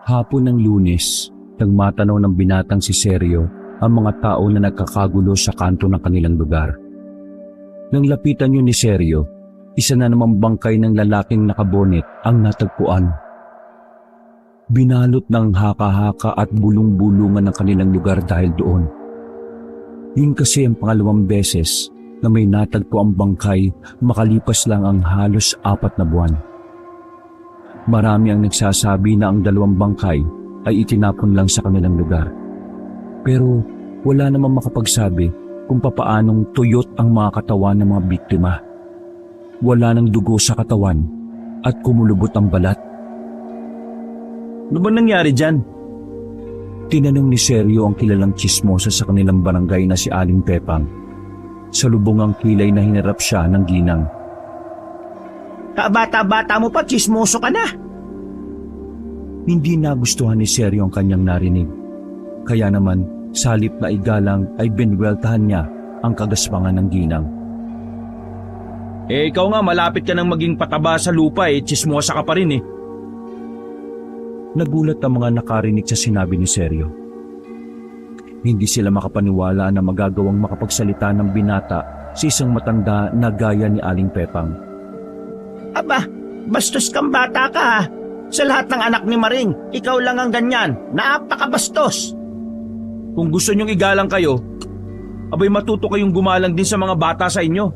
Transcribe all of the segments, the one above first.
Hapon ng Lunes, nang matanaw ng binatang si Sergio ang mga tao na nagkakagulo sa kanto ng kanilang lugar. Nang lapitan yun ni Sergio, isa na namang bangkay ng lalaking nakabonet ang natagpuan. Binalot ng haka-haka at bulong-bulungan ng kanilang lugar dahil doon. Yun kasi ang pangalawang beses na may natagpo ang bangkay makalipas lang ang halos 4 na buwan. Marami ang nagsasabi na ang 2 bangkay ay itinapon lang sa kanilang lugar. Pero wala namang makapagsabi kung papaanong tuyot ang mga katawan ng mga biktima. Wala nang dugo sa katawan at kumulubot ang balat. Ano ba nangyari dyan? Tinanong ni Sergio ang kilalang tsismosa sa kanilang barangay na si Aling Pepang. Sa lubungang kilay na hinarap siya ng ginang. Kabata-bata mo pa, tsismoso ka na. Hindi nagustuhan ni Sergio ang kanyang narinig. Kaya naman, sa halip na igalang ay binweltahan niya ang kagaspangan ng ginang. Ikaw nga, malapit ka nang maging pataba sa lupa tsismosa ka pa rin Nagulat ang mga nakarinig sa sinabi ni Sergio. Hindi sila makapaniwala na magagawang makapagsalita ng binata sa isang matanda na gaya ni Aling Pepang. Aba, bastos kang bata ka ha. Sa lahat ng anak ni Maring, ikaw lang ang ganyan. Napakabastos. Kung gusto nyong igalang kayo, abay matuto kayong gumalang din sa mga bata sa inyo.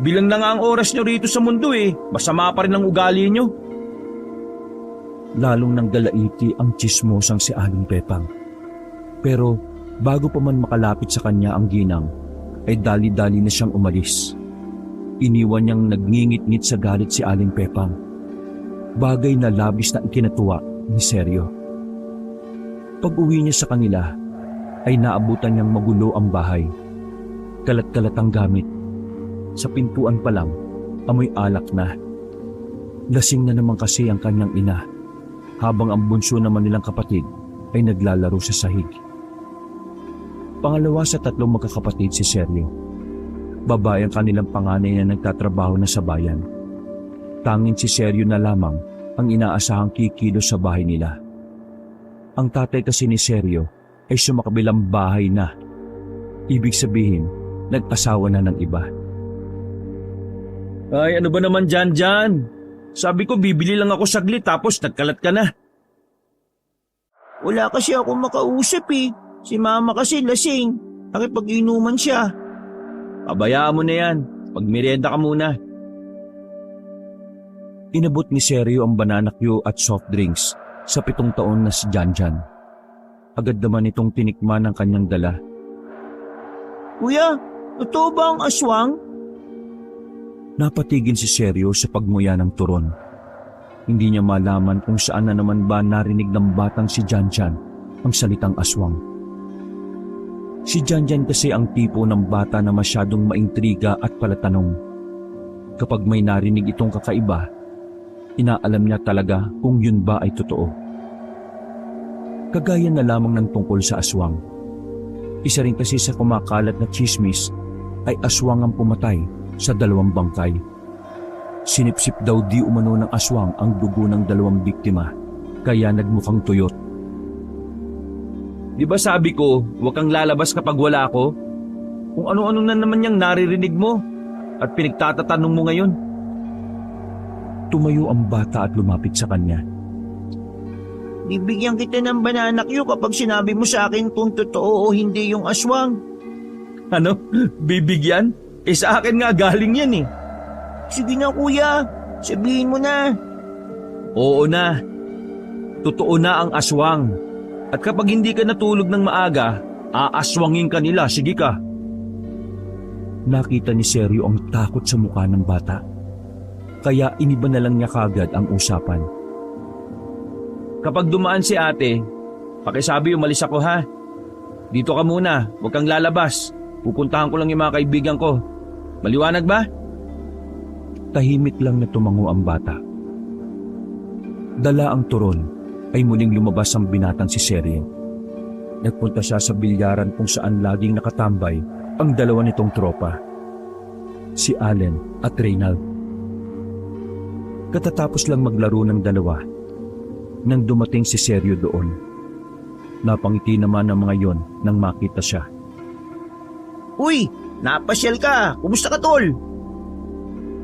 Bilang na nga ang oras nyo rito sa mundo masama pa rin ang ugali nyo. Lalong nang dalaiti ang tsismosang si Aling Pepang. Pero bago pa man makalapit sa kanya ang ginang, ay dali-dali na siyang umalis. Iniwan niyang nagngingit-ngit sa galit si Aling Pepang. Bagay na labis na ikinatuwa ni Sergio. Pag-uwi niya sa kanila, ay naabutan niyang magulo ang bahay. Kalat-kalat ang gamit. Sa pintuan pa lang, amoy alak na. Lasing na naman kasi ang kanyang ina, habang ang bunso naman nilang kapatid ay naglalaro sa sahig. Pangalawa sa 3 magkakapatid si Sergio. Babae ang kanilang panganay na nagtatrabaho na sa bayan. Tanging si Sergio na lamang ang inaasahang kikilos sa bahay nila. Ang tatay kasi ni Sergio ay sumakabilang bahay na. Ibig sabihin, nag-asawa na ng iba. Ay, ano ba naman dyan? Sabi ko bibili lang ako saglit tapos nagkalat ka na. Wala kasi ako makausap Si mama kasi lasing. Nakipag-inuman siya. Pabayaan mo na yan. Pagmerienda ka muna. Inabot ni Sergio ang banana Q at soft drinks sa 7 taon na si Janjan. Agad naman itong tinikman ng kanyang dala. Kuya, totoo ba ang aswang? Napatigil si Sergio sa pagmuya ng turon. Hindi niya malaman kung saan na naman ba narinig ng batang si Janjan ang salitang aswang. Si Janjan kasi ang tipo ng bata na masyadong maintriga at palatanong. Kapag may narinig itong kakaiba, inaalam niya talaga kung yun ba ay totoo. Kagaya na lamang ng tungkol sa aswang. Isa rin kasi sa kumakalat na chismis ay aswang ang pumatay sa 2 bangkay. Sinipsip daw di umano ng aswang ang dugo ng 2 biktima, kaya nagmukhang tuyot. Di ba sabi ko, huwag kang lalabas kapag wala ako? Kung ano-ano na naman yung naririnig mo at pinagtatatanong mo ngayon. Tumayo ang bata at lumapit sa kanya. Bibigyan kita ng banana Q kapag sinabi mo sa akin kung totoo o hindi yung aswang. Ano? Bibigyan? Sa akin nga galing yan Sige na kuya, sabihin mo na. Oo na. Totoo na ang aswang. At kapag hindi ka natulog ng maaga, aaswangin ka nila, sige ka. Nakita ni Sergio ang takot sa mukha ng bata. Kaya iniba na lang niya kagad ang usapan. Kapag dumaan si ate, pakisabi umalis ako ha. Dito ka muna, huwag kang lalabas. Pupuntahan ko lang yung mga kaibigan ko. Maliwanag ba? Tahimik lang na tumango ang bata. Dala ang turon ay muling lumabas ang binatang si Sergio. Nagpunta siya sa bilyaran kung saan laging nakatambay ang 2 nitong tropa, si Allen at Reynald. Katatapos lang maglaro ng 2, nang dumating si Seryo doon. Napangiti naman ng mga yon nang makita siya. Uy, napasyal ka. Kumusta ka, tol?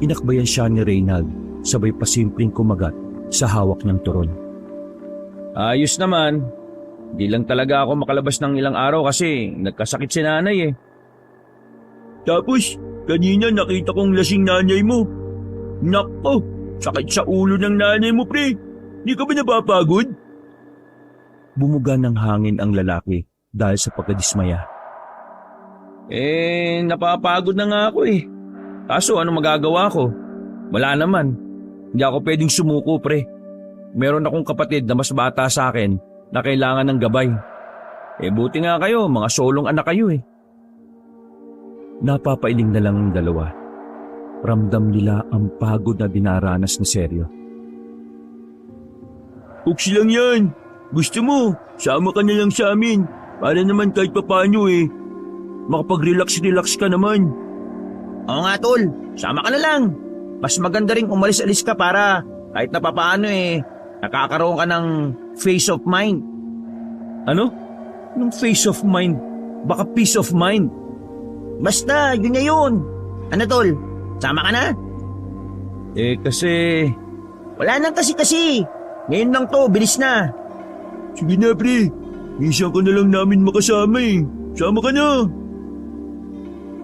Inakbayan siya ni Reynald, sabay pasimpleng kumagat sa hawak niyang turon. Ayos naman. Di lang talaga ako makalabas ng ilang araw kasi nagkasakit si nanay eh. Tapos, kanina nakita kong lasing nanay mo. Nako, sakit sa ulo ng nanay mo, pre. Di ka ba napapagod? Bumuga ng hangin ang lalaki dahil sa pagkadismaya. Napapagod na nga ako eh. Kaso ano magagawa ko? Wala naman. Hindi ako pwedeng sumuko pre. Meron akong kapatid na mas bata sa akin na kailangan ng gabay. Buti nga kayo, mga solong anak kayo eh. Napapailing na lang ang dalawa. Ramdam nila ang pagod na dinaranas ni Seryo. Uksi lang yan. Gusto mo, sama ka na lang sa amin. Para naman kahit papaano eh. Makapag-relax ka naman. Oo nga tol, sama ka na lang. Mas maganda rin umalis-alis ka para kahit na papaano eh, nakakaroon ka ng face of mind. Ano? Nung face of mind? Baka peace of mind. Basta, yun na yun. Ano tol, sama ka na? Kasi... Wala nang kasi. Ngayon lang to, bilis na. Sige na pre, minsan ka na lang namin makasama eh. Sama ka na.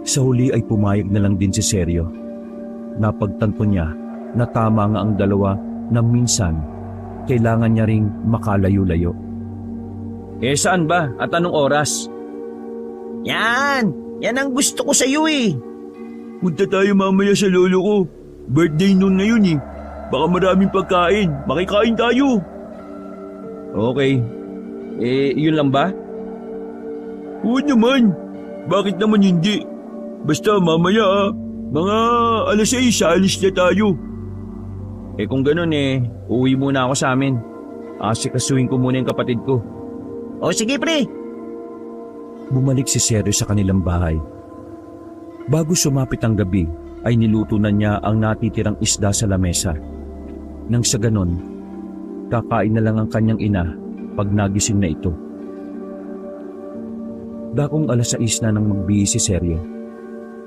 Sa huli ay pumayag na lang din si Seryo. Napagtanto niya na tama nga ang dalawa na minsan kailangan niya ring makalayo-layo. Saan ba? At anong oras? Yan ang gusto ko sa iyo eh. Punta tayo mamaya sa lolo ko. Birthday noon ngayon eh. Baka maraming pagkain, makikain tayo. Okay. Yun lang ba? Oo naman. Bakit naman hindi? Basta mamaya mga alas 6 alis na tayo. Kung ganun uwi muna ako sa amin. Asikasuhin ko muna yung kapatid ko. O sige pre. Bumalik si Seryo sa kanilang bahay. Bago sumapit ang gabi, ay niluto na niya ang natitirang isda sa lamesa. Nang sa ganon, kakain na lang ang kanyang ina pag nagising na ito. Dakong alas 6 na nang magbihis si Seryo.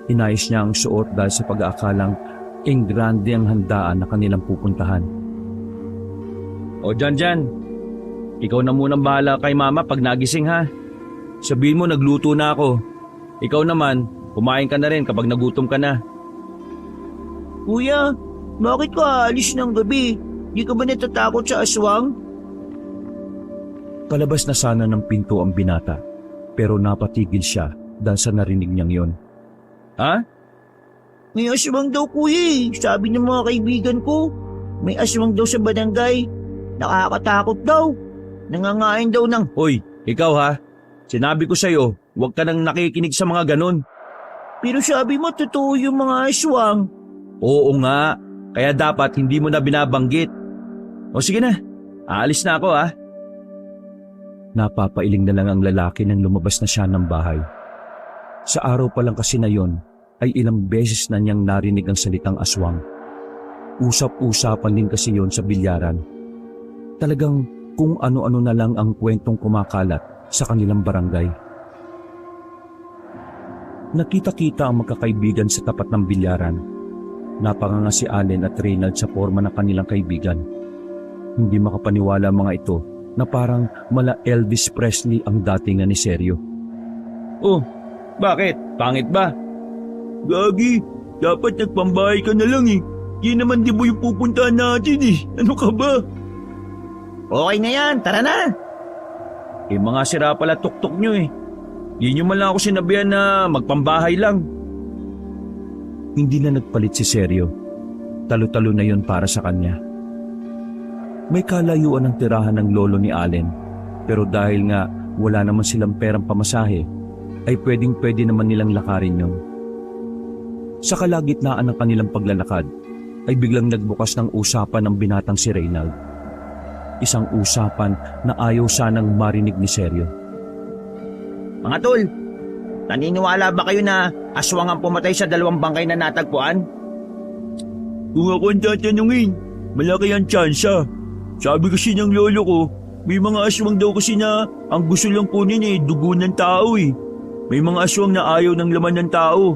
Inayos niya ang suot dahil sa pag-aakalang grande ang handaan na kanilang pupuntahan. O Jan, ikaw na munang bahala kay mama pag nagising ha. Sabihin mo nagluto na ako. Ikaw naman, kumain ka na rin kapag nagutom ka na. Kuya, bakit ka alis ng gabi? Di ka ba natatakot sa aswang? Palabas na sana ng pinto ang binata, pero napatigil siya dahil sa narinig niyang yon. Ha? May aswang daw kuya eh. Sabi ng mga kaibigan ko. May aswang daw sa barangay. Nakakatakot daw. Nangangain daw ng... Hoy, ikaw ha? Sinabi ko sa'yo, huwag ka nang nakikinig sa mga ganon. Pero sabi mo totoo yung mga aswang. Oo nga, kaya dapat hindi mo na binabanggit. O sige na, aalis na ako ha. Napapailing na lang ang lalaki nang lumabas na siya ng bahay. Sa araw pa lang kasi na yon, ay ilang beses na niyang narinig ang salitang aswang. Usap-usapan din kasi yon sa bilyaran. Talagang kung ano-ano na lang ang kwentong kumakalat sa kanilang barangay. Nakita-kita ang magkakaibigan sa tapat ng bilyaran. Napanganga si Allen at Reynald sa forma ng kanilang kaibigan. Hindi makapaniwala ang mga ito na parang mala Elvis Presley ang datingan ni Seryo. Oh, bakit? Pangit ba? Gagi, dapat nagpambahay ka na lang eh. Di naman di mo yung pupuntahan natin eh. Ano ka ba? Okay na yan, tara na. Mga sira pala tuktok nyo eh. Di nyo man lang ako sinabihan na magpambahay lang. Hindi na nagpalit si Seryo. Talo-talo na yon para sa kanya. May kalayuan ang tirahan ng lolo ni Allen, pero dahil nga wala naman silang perang pamasahe, ay pwedeng-pwede naman nilang lakarin yon. Sa kalagitnaan ng kanilang paglalakad, ay biglang nagbukas ng usapan ng binatang si Reynald. Isang usapan na ayaw sanang marinig ni Seryo. Mga tol, naniniwala ba kayo na aswang ang pumatay sa 2 bangkay na natagpuan? Kung ako ang tatanungin, malaki ang tsansa. Sabi kasi ng lolo ko, may mga aswang daw kasi na ang gusto lang kunin dugo ng tao eh. May mga aswang na ayaw ng laman ng tao.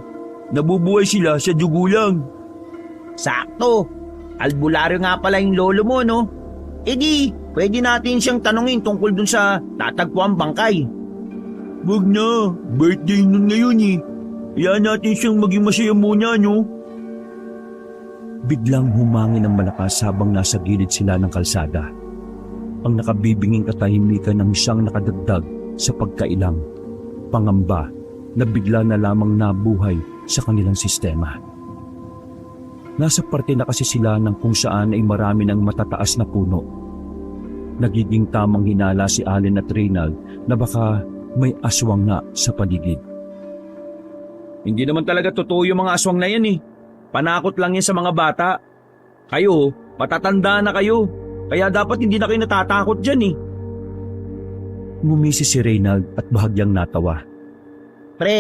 Nabubuhay sila sa dugo lang. Sakto. Albularyo nga pala yung lolo mo, no? E di, pwede natin siyang tanungin tungkol dun sa tatagpuang bangkay. Wag na, birthday nun ngayon eh. Hayaan natin siyang maging masaya muna, no? Biglang humangin ng malakas habang nasa gilid sila ng kalsada. Ang nakabibinging katahimikan ng siyang nakadagdag sa pagkailang, pangamba na bigla na lamang nabuhay sa kanilang sistema. Nasa parte na kasi sila ng kung saan ay marami ng matataas na puno. Nagiging tamang hinala si Allen at Reynald na baka may aswang nga sa paligid. Hindi naman talaga totoo yung mga aswang na yan eh. Panakot lang yan sa mga bata. Kayo, matatanda na kayo. Kaya dapat hindi na kayo natatakot dyan eh. Ngumisi si Reynald at bahagyang natawa. Pre,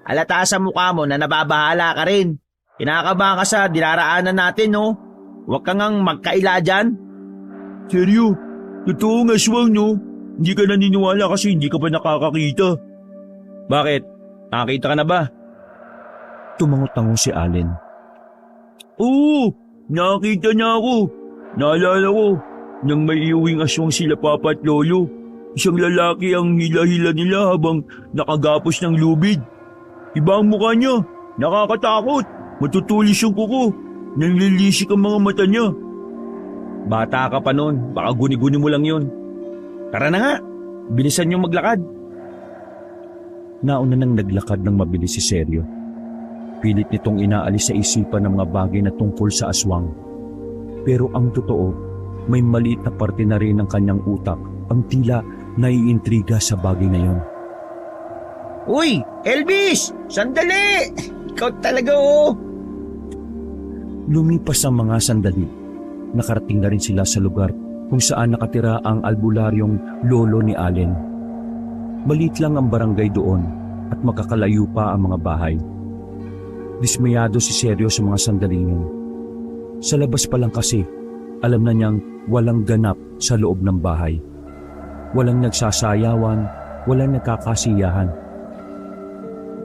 halata sa mukha mo na nababahala ka rin. Kinakabahan ka sa dinaraanan natin, no? Huwag ka ngang magkaila dyan. Seryo, totoo nga aswang, no? Hindi ka naniniwala kasi hindi ka pa nakakakita. Bakit? Nakakita ka na ba? Tumangot-tango si Allen. Oo, nakakita na ako. Naalala ko, nang may iuwing aswang sila papa at lolo. Isang lalaki ang hila-hila nila habang nakagapos ng lubid. Iba ang mukha niya, nakakatakot. Matutulis yung kuko. Nanlilisik ang mga mata niya. Bata ka pa nun, baka guni-guni mo lang yun. Tara na nga, bilisan niyong maglakad. Nauna nang naglakad ng mabilis si Seryo. Pilit nitong inaalis sa isipan ng mga bagay na tungkol sa aswang. Pero ang totoo, may maliit na parte na rin ng kanyang utak ang tila naiintriga sa bagay na yon. Uy, Elvis! Sandali! Ikaw talaga oh! Lumipas ang mga sandali. Nakarating na rin sila sa lugar kung saan nakatira ang albularyong lolo ni Allen. Maliit lang ang barangay doon at makakalayo pa ang mga bahay. Dismayado si Seryo sa mga sandaling yun. Sa labas pa lang kasi, alam na niyang walang ganap sa loob ng bahay. Walang nagsasayawan, walang nagkakasiyahan.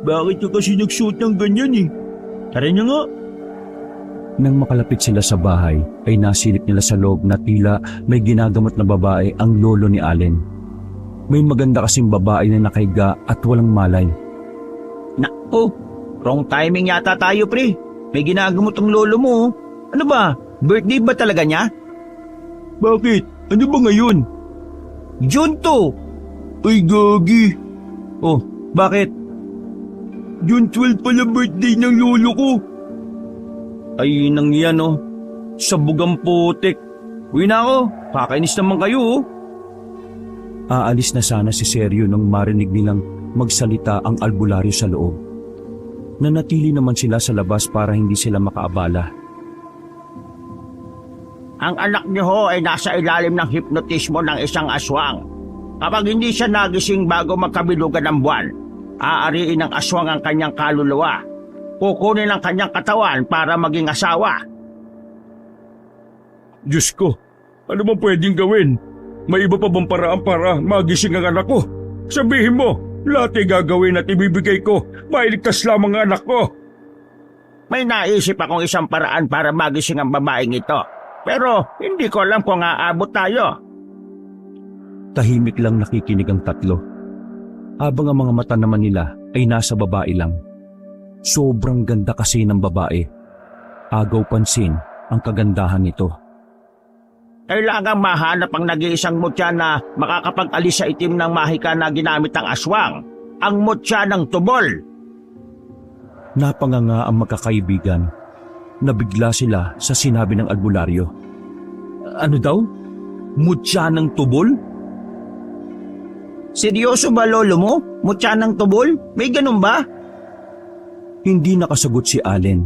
Bakit ka kasi nagsuot ng ganyan eh? Tara na nga! Nang makalapit sila sa bahay, ay nasilip nila sa loob na tila may ginagamot na babae ang lolo ni Allen. May maganda kasing babae na nakahiga at walang malay. Naku, wrong timing yata tayo pre. May ginagamot ang lolo mo. Ano ba? Birthday ba talaga niya? Bakit? Ano ba ngayon? June 2. Ay gagi. Oh, bakit? June 12 pala birthday ng lolo ko. Ay nang yan oh, sabugang putik. Uwi na ako, kakainis naman kayo oh. Aalis na sana si Seryo nang marinig nilang magsalita ang albularyo sa loob. Nanatili naman sila sa labas para hindi sila makaabala. Ang anak niyo ho ay nasa ilalim ng hipnotismo ng isang aswang. Kapag hindi siya nagising bago magkabilugan ng buwan, aariin ng aswang ang kanyang kaluluwa. Kukunin ang kanyang katawan para maging asawa. Diyos ko, ano bang pwedeng gawin? May iba pa bang paraan para magising ang anak ko? Sabihin mo, lahat ay gagawin at ibibigay ko. Mailigtas lamang ang anak ko. May naisip akong isang paraan para magising ang babaeng ito. Pero hindi ko alam kung aabot tayo. Tahimik lang nakikinig ang tatlo. Habang ang mga mata naman nila ay nasa babae lang. Sobrang ganda kasi ng babae. Agaw pansin ang kagandahan nito. Kailangang mahanap ang nag-iisang mutya na makakapag-alis sa itim ng mahika na ginamit ng aswang. Ang mutya ng tubol. Napanganga ang magkakaibigan. Nabigla sila sa sinabi ng albularyo. Ano daw? Mutya ng tubol? Seryoso ba lolo mo? Mutya ng tubol? May ganun ba? Hindi nakasagot si Allen.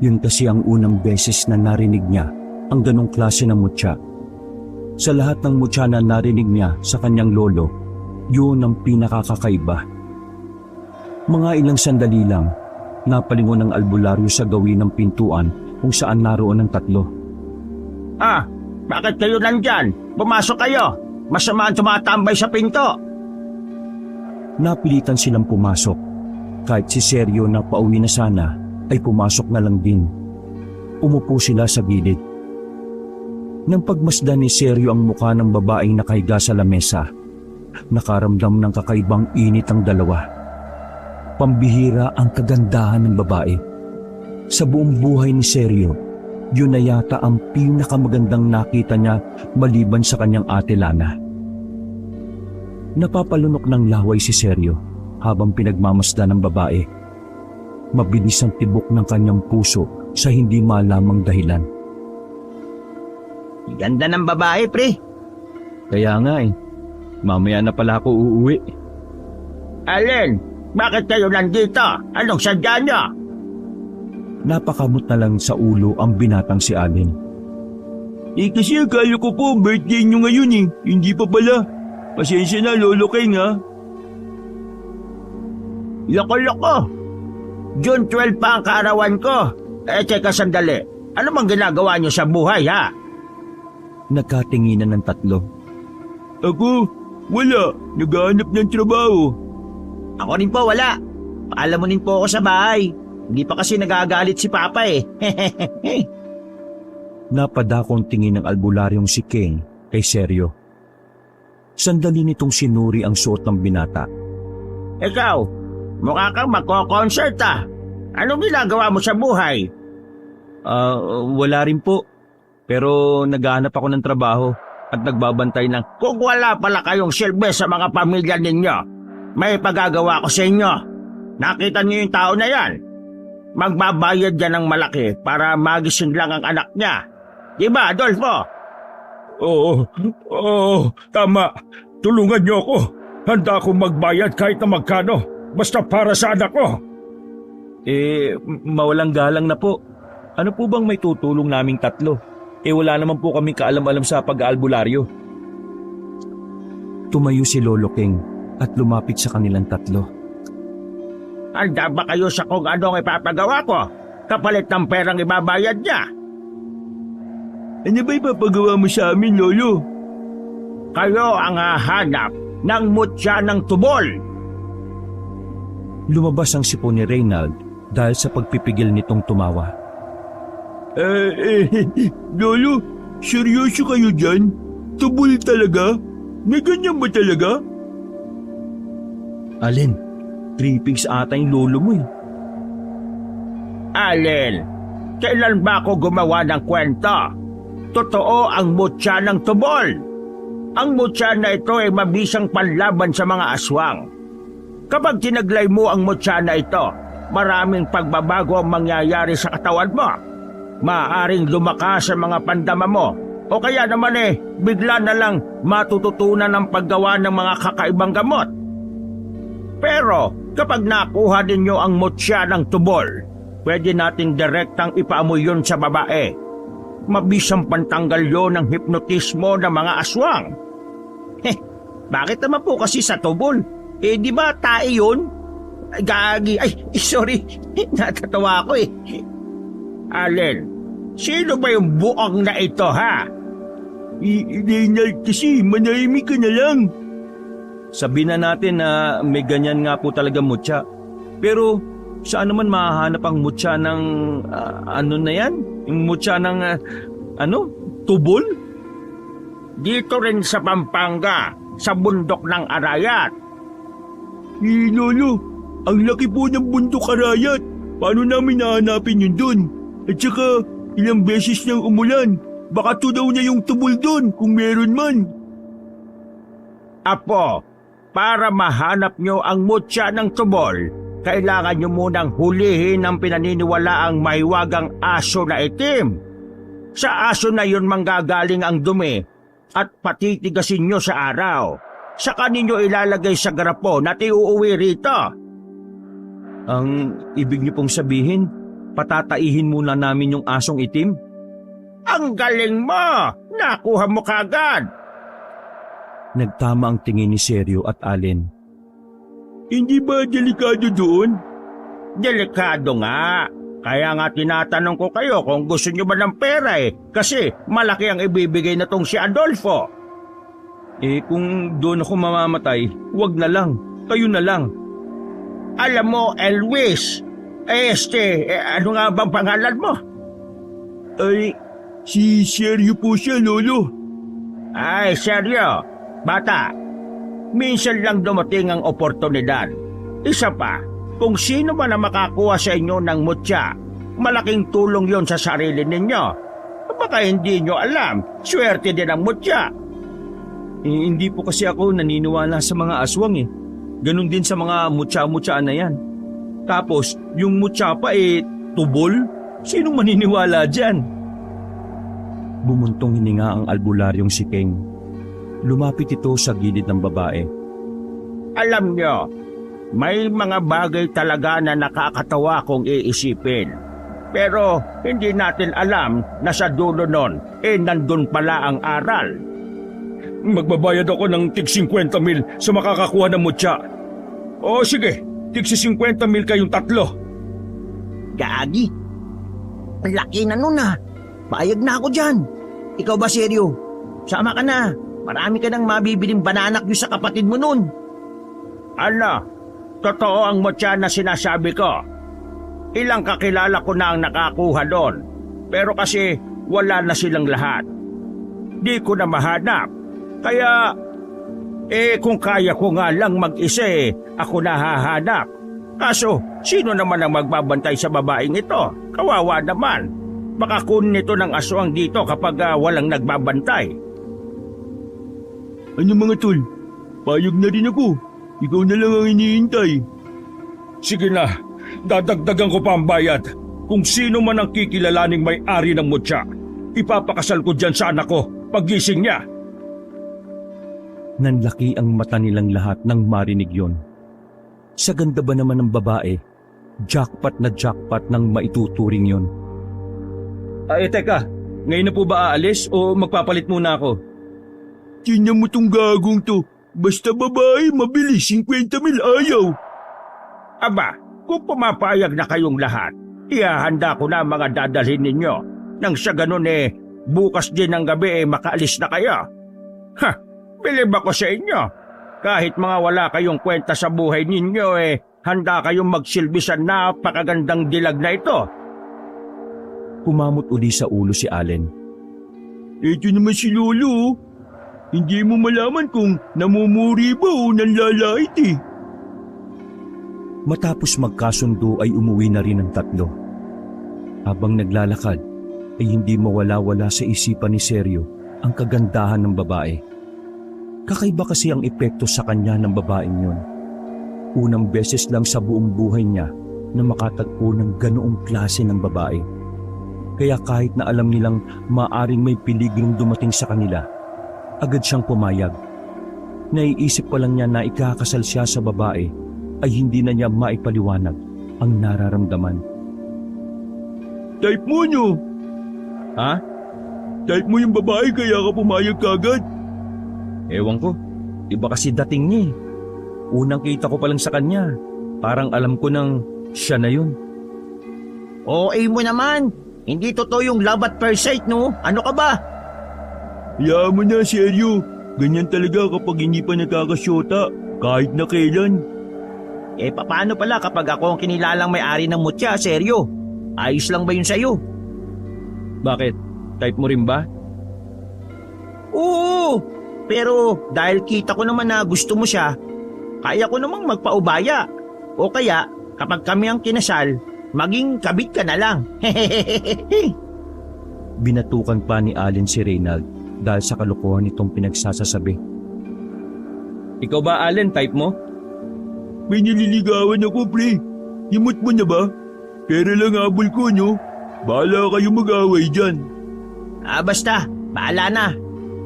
Yun kasi ang unang beses na narinig niya ang ganong klase ng mutya. Sa lahat ng mutya na narinig niya sa kanyang lolo, yun ang pinakakakaiba. Mga ilang sandali lang, napalingon ng albularyo sa gawin ng pintuan kung saan naroon ang tatlo. Ah, Bakit kayo nandyan? Pumasok kayo. Masama ang tumatambay sa pinto. Napilitan silang pumasok. Kahit si Sergio na pauwi na sana ay pumasok na lang din. Umupo sila sa gilid. Nang pagmasdan ni Sergio ang mukha ng babaeng nakahiga sa lamesa, nakaramdam ng kakaibang init ang dalawa. Pambihira ang kagandahan ng babae. Sa buong buhay ni Sergio, yun na yata ang pinakamagandang nakita niya maliban sa kanyang ate Lana. Napapalunok ng laway si Sergio habang pinagmamasdan ng babae. Mabilis ang tibok ng kanyang puso sa hindi malamang dahilan. Ganda ng babae, pre. Kaya nga mamaya na pala ako uuwi. Alin, bakit kayo nandito? Anong sadya niyo? Napakamot na lang sa ulo ang binatang si Allen. Kasi akala ko po birthday nyo ngayon Hindi pa pala. Pasensya na, Lolo King ha. Loko-loko. June 12 pa ang kaarawan ko. Teka sandali. Ano bang ginagawa niyo sa buhay, ha? Nagkatinginan ng tatlo. Ako? Wala. Naghahanap ng trabaho. Ako rin po, wala. Paalamunin po ako sa bahay. Hindi pa kasi nagagalit si Papa Napadakong tingin ng albularyong si King kay Sergio. Sandali nitong sinuri ang suot ng binata. Ikaw, mukha kang magko-concert Anong ginagawa mo sa buhay? Wala rin po. Pero naghahanap ako ng trabaho at nagbabantay ng... Kung wala pala kayong silbi sa mga pamilya ninyo, may pagagawa ko sa inyo. Nakita niyo yung tao na yan? Magbabayad yan ng malaki para magising lang ang anak niya. Diba, Adolfo? Oo, tama. Tulungan niyo ako. Handa akong magbayad kahit na magkano. Basta para sa anak ko. Mawalang galang na po. Ano po bang may tutulong naming tatlo? Wala naman po kami kaalam-alam sa pag-aalbularyo. Tumayo si Lolo King at lumapit sa kanilang tatlo. Handa ba kayo sa kung anong ipapagawa ko? Kapalit ng perang ibabayad niya? Ano ba ipapagawa mo sa amin, Lolo? Kayo ang hahanap ng mutya ng tubol. Lumabas ang sipon ni Reynald dahil sa pagpipigil nitong tumawa. Lolo, seryoso kayo dyan? Tubol talaga? May ganyan ba talaga? Alin, trippings ata yung lolo mo Alin, kailan ba ako gumawa ng kwenta? Totoo ang mutya ng tubol. Ang mutya na ito ay mabisang panlaban sa mga aswang. Kapag tinaglay mo ang mutya na ito, maraming pagbabago ang mangyayari sa katawan mo. Maaaring lumakas sa mga pandama mo o kaya naman bigla na lang matututunan ang paggawa ng mga kakaibang gamot. Pero kapag nakuha ninyo ang mutya ng tubol, pwede nating direktang ipaamoy yun sa babae. Mabisang pantanggal yun ng hipnotismo ng mga aswang. Bakit naman po kasi sa tubol? Di ba tae yun? Gagi, sorry, natatawa ako Alin, sino ba yung buong na ito, ha? Reynald kasi, manahimik ka na lang. Sabihin na natin na may ganyan nga po talaga mutya. Pero saan naman mahahanap ang mutya ng ano na yan? Yung mutya ng tubol? Dito rin sa Pampanga, sa bundok ng Arayat. Lolo, ang laki po ng bundok Arayat. Paano namin nahanapin yun dun? At saka, ilang beses niyang umulan. Baka to daw na yung tubol dun kung meron man. Apo, para mahanap nyo ang mutya ng tubol, kailangan nyo munang hulihin ang pinaniniwalaang mahiwagang aso na itim. Sa aso na yun manggagaling ang dumi at patitigasin nyo sa araw. Saka ninyo ilalagay sa garapon at iuuwi rito. Ang ibig niyo pong sabihin, patataihin muna namin yung asong itim? Ang galing mo! Nakuha mo kagad! Nagtama ang tingin ni Sergio at Allen. Hindi ba delikado doon? Delikado nga. Kaya nga tinatanong ko kayo kung gusto nyo ba ng pera kasi malaki ang ibibigay na tong si Adolfo. Kung doon ako mamamatay, wag na lang. Kayo na lang. Alam mo, Elvis, ano nga bang pangalan mo? Ay, si Seryo po siya, Lolo. Ay, seryo, bata. Minsan lang dumating ang oportunidad. Isa pa, kung sino man ang makakuha sa inyo ng mutya, malaking tulong yon sa sarili ninyo. Baka hindi nyo alam, swerte din ang mutya. Hindi po kasi ako naniniwala sa mga aswang eh. Ganon din sa mga mutya-mutyaan na yan. Tapos, yung mutya pa tubol? Sinong maniniwala dyan? Bumuntong hininga ang albularyong si Keng. Lumapit ito sa gilid ng babae. Alam nyo, may mga bagay talaga na nakakatawa kung iisipin. Pero hindi natin alam na sa dulo nun, nandun pala ang aral. Magbabayad ako ng tig 50,000 sa makakakuha ng mutya. O sige, tig 50,000 kayong tatlo. Gagi, ang laki na nun Bayag na ako dyan. Ikaw ba, Seryo? Sama ka na. Marami ka nang mabibiling bananak yung sa kapatid mo nun. Ano? Totoo ang mutya na sinasabi ko. Ilang kakilala ko na ang nakakuha doon. Pero kasi wala na silang lahat. Di ko na mahanap. Kaya, kung kaya ko nga lang mag-isa ako nahahanap. Kaso, sino naman ang magbabantay sa babaeng ito? Kawawa naman. Baka kunin ito ng aswang dito kapag walang nagbabantay. Ano mga tol? Payag na rin ako. Ikaw na lang ang iniintay. Sige na, dadagdagan ko pa ang bayad. Kung sino man ang kikilalaning may-ari ng mutya, ipapakasal ko dyan sa anak ko paggising niya. Nanlaki ang mata nilang lahat nang marinig yon. Sa ganda ba naman ng babae, jackpot na jackpot nang maituturing yon. Teka, ngayon na po ba aalis o magpapalit muna ako? Tingnan mo tong gagong to. Basta babae, mabilis, 50,000 ayaw. Aba, kung pumapayag na kayong lahat, ihahanda ko na mga dadalhin ninyo. Nang sa ganun bukas din ng gabi makaalis na kayo. Bilib ako sa inyo. Kahit mga wala kayong kwenta sa buhay ninyo handa kayong magsilbi sa napakagandang dilag na ito. Kumamot uli sa ulo si Allen. Ito naman si Lolo. Hindi mo malaman kung namumuri ba o nanlalait Matapos magkasundo ay umuwi na rin ang tatlo. Habang naglalakad ay hindi mawala-wala sa isipan ni Seryo ang kagandahan ng babae. Kakaiba kasi ang epekto sa kanya ng babaeng yon. Unang beses lang sa buong buhay niya na makatagpo ng ganoong klase ng babae. Kaya kahit na alam nilang maaring may piligrong dumating sa kanila, agad siyang pumayag. Naiisip pa lang niya na ikakasal siya sa babae ay hindi na niya maipaliwanag ang nararamdaman. Type mo nyo! Ha? Type mo yung babae kaya ka pumayag kagad? Ewan ko, iba kasi dating niya Unang kita ko pa lang sa kanya, parang alam ko nang siya na yun. OA mo naman! Hindi totoo yung love at first sight, no? Ano ka ba? Hayaan mo na, Seryo. Ganyan talaga kapag hindi pa nakakasyota, kahit na kailan. Paano pala kapag ako ang kinilalang may-ari ng mutya, Seryo? Ayos lang ba yun sa'yo? Bakit? Type mo rin ba? Oo! Pero dahil kita ko naman na gusto mo siya, kaya ko namang magpaubaya. O kaya, kapag kami ang kinasal, maging kabit ka na lang. Binatukan pa ni Allen si Reynald dahil sa kalokohan nitong pinagsasasabi. Ikaw ba, Allen, type mo? May nililigawan ako, pre. Himot mo na ba? Pera lang habol ko, no? Bahala kayo mag-away dyan. Basta, bahala na.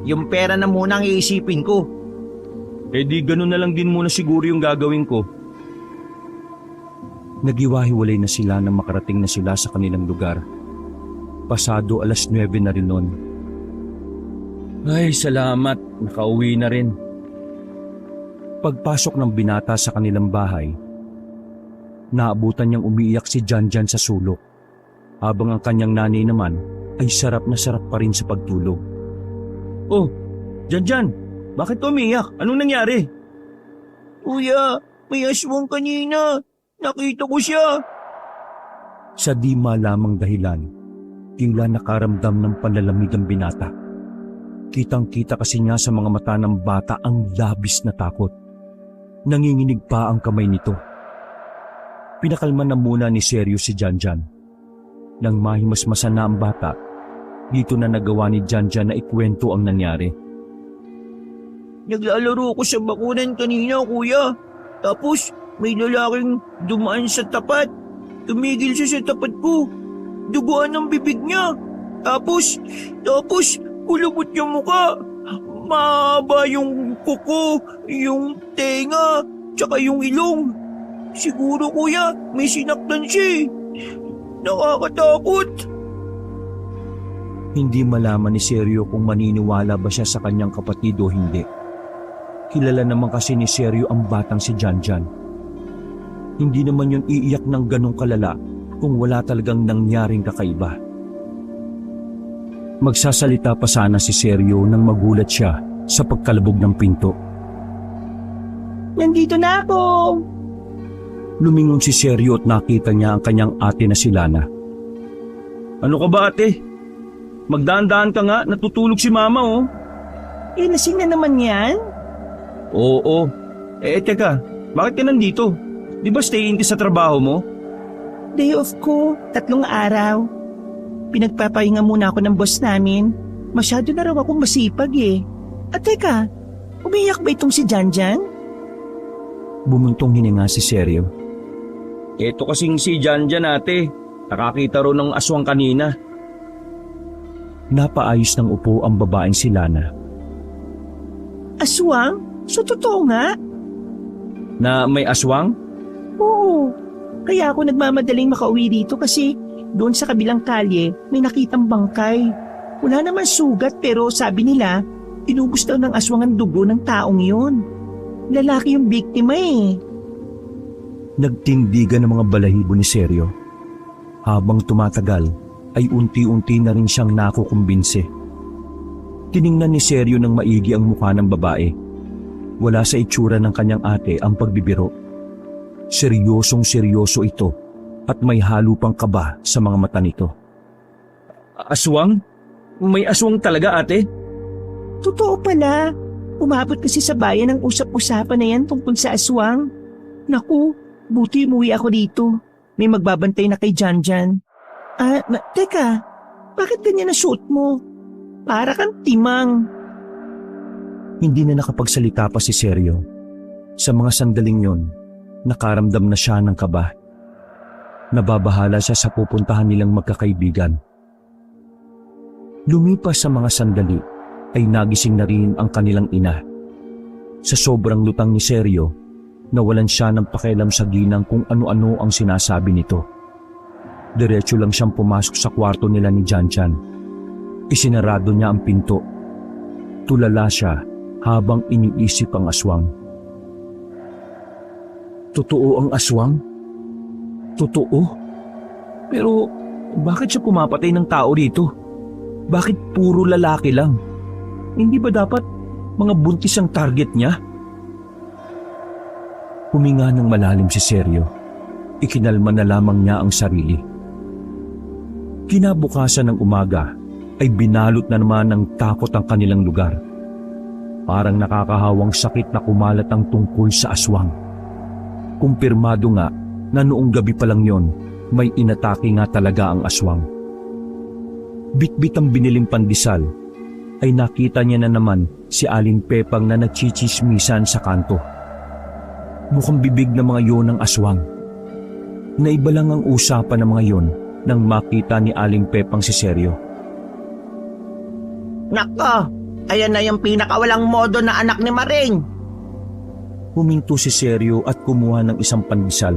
Yung pera na muna ang iisipin ko. Di ganun na lang din muna siguro yung gagawin ko. Nagiwahiwalay na sila nang makarating na sila sa kanilang lugar. Pasado 9:00 na rin noon. Ay, salamat. Nakauwi na rin. Pagpasok ng binata sa kanilang bahay, naabutan niyang umiiyak si Janjan sa sulok. habang ang kanyang nanay naman ay sarap na sarap pa rin sa pagtulog. Oh, Janjan, bakit umiyak? Anong nangyari? Kuya, may aswang kanina. Nakita ko siya. Sa di malamang dahilan, tila nakaramdam ng panlalamig ang binata. Kitang-kita kasi niya sa mga mata ng bata ang labis na takot. Nanginginig pa ang kamay nito. Pinakalma na muna ni Seryo si Janjan. Nang mahimasmasan na ang bata, dito na nagawa ni Janjan na ikwento ang nangyari. Naglalaro ko sa bakuran kanina, kuya. Tapos may lalaking dumaan sa tapat. Tumigil siya sa tapat ko. Duguan ang bibig niya. Tapos, kulubot yung muka. Mahaba yung kuko, yung tenga, tsaka yung ilong. Siguro, kuya, may sinaktan siya. Nakakatakot. Hindi malaman ni Seryo kung maniniwala ba siya sa kanyang kapatid o hindi. Kilala naman kasi ni Seryo ang batang si Janjan. Hindi naman yun iiyak ng ganong kalala kung wala talagang nangyaring kakaiba. Magsasalita pa sana si Seryo nang magulat siya sa pagkalabog ng pinto. Nandito na ako. Lumingon si Seryo at nakita niya ang kanyang ate na si Lana. Ano ka ba, ate? Magdaan-daan ka nga, natutulog si mama, oh. Lasing na naman yan. Oo. Teka, bakit ka nandito? Di ba stay in sa trabaho mo? Day off ko, 3 araw. Pinagpapahinga muna ako ng boss namin. Masyado na raw akong masipag eh. At teka, umiyak ba itong si Janjan? Bumuntong hininga si Seryo. Ito kasing si Janjan, ate. Nakakita ro ng aswang kanina. Napaayos ng upo ang babaeng si Lana. Aswang? So totoo nga? Na may aswang? Oo. Kaya ako nagmamadaling makauwi dito kasi doon sa kabilang kalye may nakitang bangkay. Wala naman sugat pero sabi nila, inubos daw ng aswang ang dugo ng taong yun. Lalaki yung biktima eh. Nagtindigan ng mga balahibo ni Seryo. Habang tumatagal, ay unti-unti na rin siyang nakukumbinse. Tiningnan ni Seryo ng maigi ang mukha ng babae. Wala sa itsura ng kanyang ate ang pagbibiro. Seryosong seryoso ito at may halo pang kaba sa mga mata nito. Aswang? May aswang talaga, ate? Totoo pala. Umabot kasi sa bayan ang usap-usapan na yan tungkol sa aswang. Naku, buti umuwi ako dito. May magbabantay na kay Janjan. Teka, bakit ganyan na suot mo? Para kang timang. Hindi na nakapagsalita pa si Seryo. Sa mga sandaling yon, nakaramdam na siya ng kaba. Nababahala siya sa pupuntahan nilang magkakaibigan. Lumipas sa mga sandali ay nagising na rin ang kanilang ina. Sa sobrang lutang ni Seryo, nawalan siya ng pakialam sa ginang kung ano-ano ang sinasabi nito. Diretso lang siyang pumasok sa kwarto nila ni Janjan. Isinarado niya ang pinto. Tulala siya habang iniisip ang aswang. Totoo ang aswang? Totoo? Pero bakit siya pumapatay ng tao dito? Bakit puro lalaki lang? Hindi ba dapat mga buntis ang target niya? Huminga ng malalim si Seryo. Ikinalma na lamang niya ang sarili. Kinabukasan ng umaga ay binalot na naman ng takot ang kanilang lugar. Parang nakakahawang sakit na kumalat ang tungkol sa aswang. Kumpirmado nga na noong gabi pa lang yon, may inatake nga talaga ang aswang. Bitbit ang biniling pandesal, ay nakita niya na naman si Aling Pepang na nagchichismisan sa kanto. Mukhang bibig na mga yon ng aswang. Naiba lang ang usapan ng mga yon nang makita ni Aling Pepang si Seryo. Nako, ayan na yung pinakawalang modo na anak ni Maring. Huminto si Seryo at kumuha ng isang pandesal.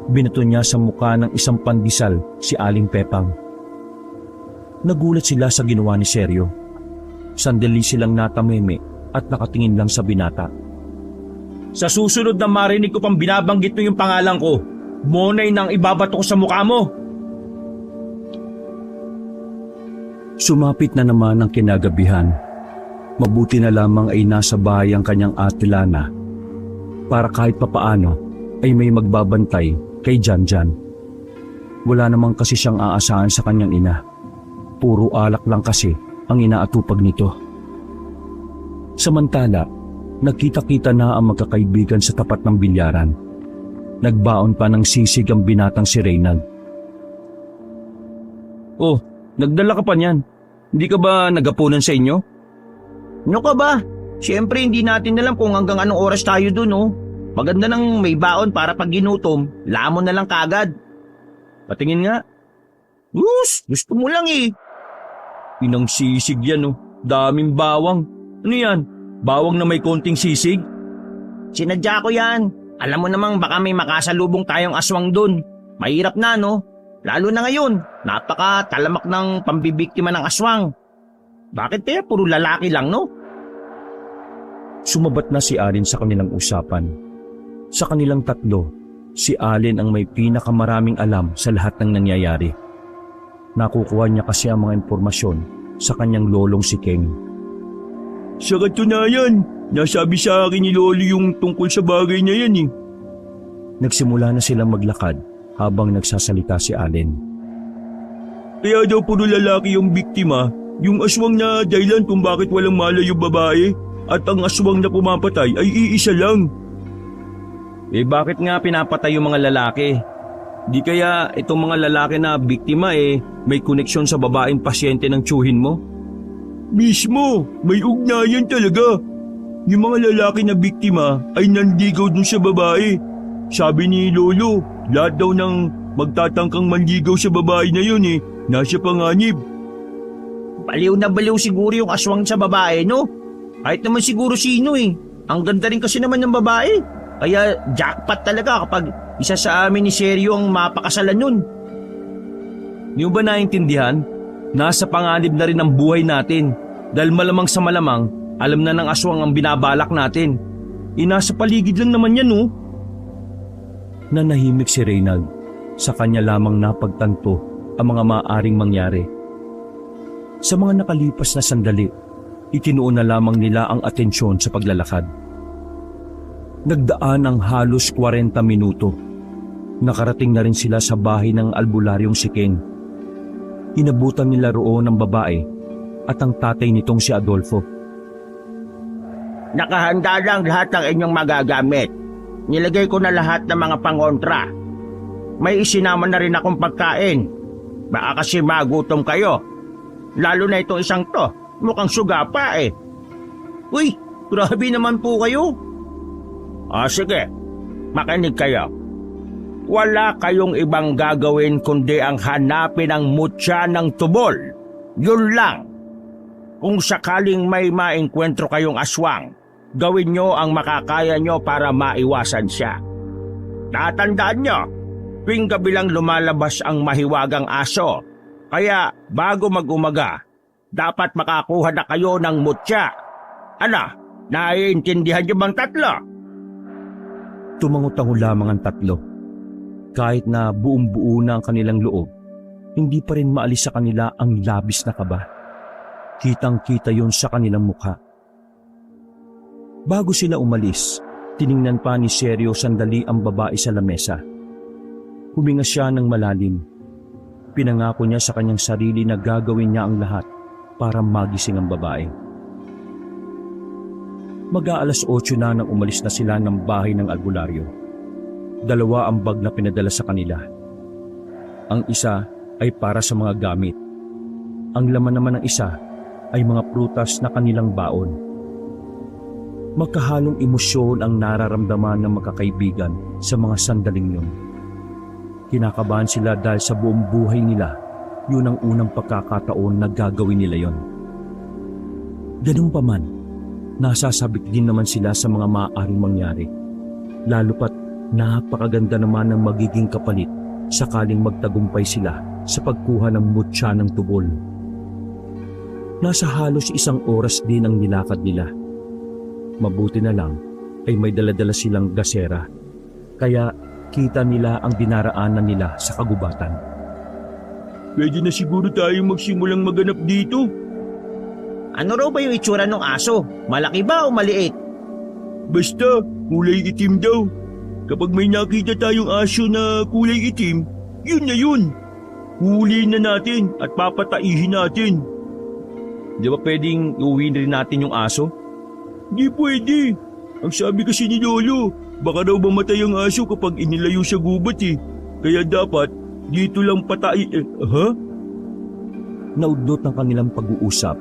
Binato niya sa mukha ng isang pandesal si Aling Pepang. Nagulat sila sa ginawa ni Seryo. Sandali silang natameme at nakatingin lang sa binata. Sa susunod na marinig ko pang binabanggit mo yung pangalan ko, monay nang ibabato ko sa mukha mo. Sumapit na naman ang kinagabihan. Mabuti na lamang ay nasa bahay ang kanyang ate Lana para kahit papaano ay may magbabantay kay Janjan. Wala namang kasi siyang aasahan sa kanyang ina. Puro alak lang kasi ang inaatupag nito. Samantala, nagkita-kita na ang magkakaibigan sa tapat ng bilyaran. Nagbaon pa ng sisig ang binatang si Reynald. Oh, nagdala ka pa niyan. Hindi ka ba nagapunan sa inyo? Ano ka ba? Siyempre hindi natin alam kung hanggang anong oras tayo dun, oh. Maganda nang may baon para pag ginutom, lamon na lang kagad. Patingin nga. Gusto mo lang eh. Inang sisig yan oh. Daming bawang. Ano yan? Bawang na may konting sisig? Sinadya ko yan. Alam mo namang baka may makasalubong tayong aswang dun. Mahirap na, no? Lalo na ngayon, napaka-talamak ng pambibiktima ng aswang. Bakit kaya puro lalaki lang, no? Sumabat na si Allen sa kanilang usapan. Sa kanilang tatlo, si Allen ang may pinakamaraming alam sa lahat ng nangyayari. Nakukuha niya kasi ang mga impormasyon sa kanyang lolong si Keng. Sa katunayan, nasabi sa akin ni Lolo yung tungkol sa bagay na yan eh. Nagsimula na silang maglakad habang nagsasalita si Allen. Kaya daw puro lalaki yung biktima, yung aswang na dahilan kung bakit walang malay yung babae at ang aswang na pumapatay ay iisa lang. Eh bakit nga pinapatay yung mga lalaki? Di kaya itong mga lalaki na biktima may koneksyon sa babaeng pasyente ng tiyuhin mo? Mismo, may ugnayan talaga. Yung mga lalaki na biktima ay nanligaw dun sa babae. Sabi ni Lolo, lahat daw ng magtatangkang manligaw sa babae na yun nasa panganib. Baliw na baliw siguro yung aswang sa babae, no? Kahit naman siguro sino eh. Ang ganda rin kasi naman ng babae. Kaya jackpot talaga kapag isa sa amin ni Seryo ang mapakasalan nun. Di mo ba naintindihan? Nasa panganib na rin ang buhay natin. Dahil malamang sa malamang, alam na ng aswang ang binabalak natin. Nasa paligid lang naman yan, no? Nanahimik si Reynald. Sa kanya lamang napagtanto ang mga maaaring mangyari. Sa mga nakalipas na sandali, itinuon na lamang nila ang atensyon sa paglalakad. Nagdaan ang halos 40 minuto. Nakarating na rin sila sa bahay ng albularyong si Keng. Inabutan nila roon ang babae at ang tatay nitong si Adolfo. Nakahanda lang lahat ng inyong magagamit. Nilagay ko na lahat ng mga pangontra. May isinama na rin akong pagkain. Baka kasi magutom kayo. Lalo na itong isang to, mukhang suga pa eh. Uy, grabe naman po kayo. Sige, makinig kayo. Wala kayong ibang gagawin kundi ang hanapin ang mutya ng tubol. Yun lang. Kung sakaling may maengkwentro kayong aswang, gawin nyo ang makakaya nyo para maiwasan siya. Tatandaan nyo, tuwing gabi lang lumalabas ang mahiwagang aso. Kaya bago mag-umaga, dapat makakuha na kayo ng mutya. Ano, naiintindihan nyo bang tatlo? Tumangutango lamang ang tatlo. Kahit na buong-buo na ang kanilang loob, hindi pa rin maalis sa kanila ang labis na kaba. Kitang-kita yon sa kanilang mukha. Bago sila umalis, tiningnan pa ni Seryo sandali ang babae sa lamesa. Huminga siya ng malalim. Pinangako niya sa kanyang sarili na gagawin niya ang lahat para magising ang babae. Mag-aalas 8 na nang umalis na sila ng bahay ng albularyo. 2 ang bag na pinadala sa kanila. Ang isa ay para sa mga gamit. Ang laman naman ng isa ay mga prutas na kanilang baon. Magkahalong emosyon ang nararamdaman ng magkakaibigan sa mga sandaling yun. Kinakabahan sila dahil sa buong buhay nila, yun ang unang pagkakataon na gagawin nila yon. Ganun pa man, nasasabik din naman sila sa mga maaaring mangyari. Lalo pat napakaganda naman ng magiging kapalit sakaling magtagumpay sila sa pagkuha ng mutya ng tubol. Nasa halos 1 oras din ang nilakad nila. Mabuti na lang ay may daladala silang gasera, kaya kita nila ang dinaraanan nila sa kagubatan. pwede na siguro tayong magsimulang maganap dito. Ano raw ba yung itsura ng aso? Malaki ba o maliit? Basta, kulay itim daw. Kapag may nakita tayong aso na kulay itim, yun na yun. Huliin na natin at papataihin natin. Di ba pwedeng iuwiin rin natin yung aso? Di pwede. Ang sabi kasi ni Lolo, baka daw mamatay ang aso kapag inilayo sa gubat eh. Kaya dapat dito lang patay... ha? Naudlot ng kanilang pag-uusap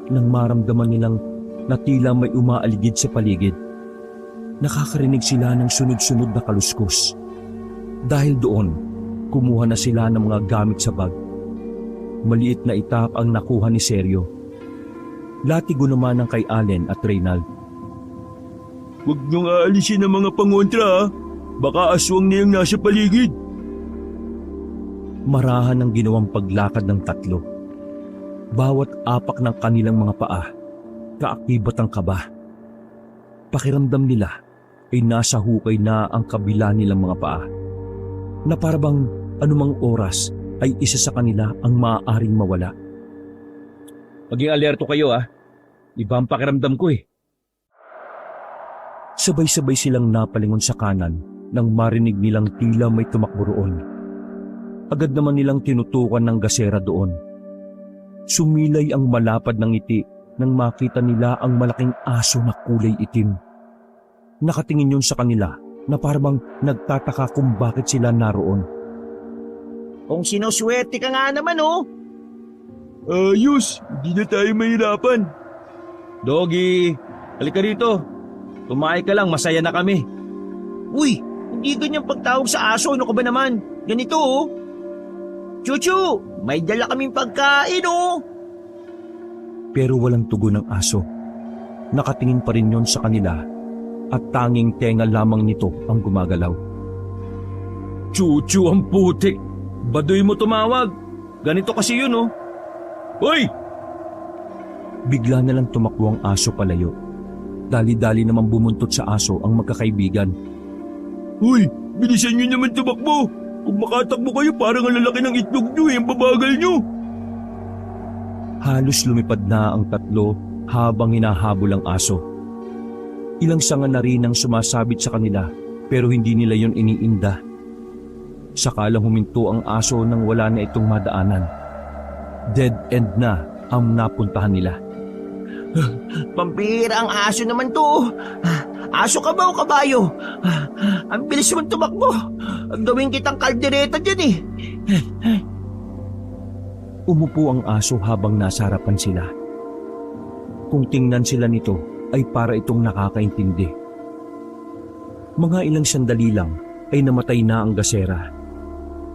nang maramdaman nilang na tila may umaaligid sa paligid. Nakakarinig sila ng sunod-sunod na kaluskos. Dahil doon, kumuha na sila ng mga gamit sa bag. Maliit na itak ang nakuha ni Sergio. Latigo naman ng kay Allen at Reynald. Huwag niyong aalisin ang mga pangontra ha. Baka aswang na yung nasa paligid. Marahan ang ginawang paglakad ng tatlo. Bawat apak ng kanilang mga paa, kaakibat ang kaba. Pakiramdam nila ay nasa hukay na ang kabila nilang mga paa. Na parabang anumang oras ay isa sa kanila ang maaaring mawala. Maging alerto kayo ha. Iba ang pakiramdam ko eh. Sabay-sabay silang napalingon sa kanan nang marinig nilang tila may tumakbo roon. Agad naman nilang tinutukan ng gasera doon. Sumilay ang malapad ng ngiti nang makita nila ang malaking aso na kulay itim. Nakatingin yun sa kanila na parang nagtataka kung bakit sila naroon. Kung sinuswerte ka nga naman oh. Ayos, hindi na tayo mahirapan. Doggy, halika rito. Tumahay ka lang, masaya na kami. Uy, hindi ganyan pagtawag sa aso. Ano ka ba naman? Ganito oh. Chuchu, may dala kaming pagkain oh. Pero walang tugon ng aso. Nakatingin pa rin yon sa kanila at tanging tenga lamang nito ang gumagalaw. Chuchu ang putik. Baduy mo tumawag. Ganito kasi yun oh. Hoy! Bigla na lang tumakbo ang aso palayo. Dali-dali naman bumuntot sa aso ang magkakaibigan. Hoy! Bilisan nyo naman tumakbo! Kung makatakbo kayo parang ang lalaki ng itlog nyo eh, ang babagal nyo! Halos lumipad na ang tatlo habang hinahabol ang aso. Ilang sanga na rin ang sumasabit sa kanila pero hindi nila yon iniinda. Sakalang huminto ang aso nang wala na itong madaanan. Dead end na ang napuntahan nila. Pampira ang aso naman to. Aso ka ba o kabayo? Ang bilis mong tumakbo. Gawin kitang kaldereta dyan eh. Umupo ang aso habang nasa harapan sila. Kung tingnan sila nito ay para itong nakakaintindi. Mga ilang sandali lang ay namatay na ang gasera.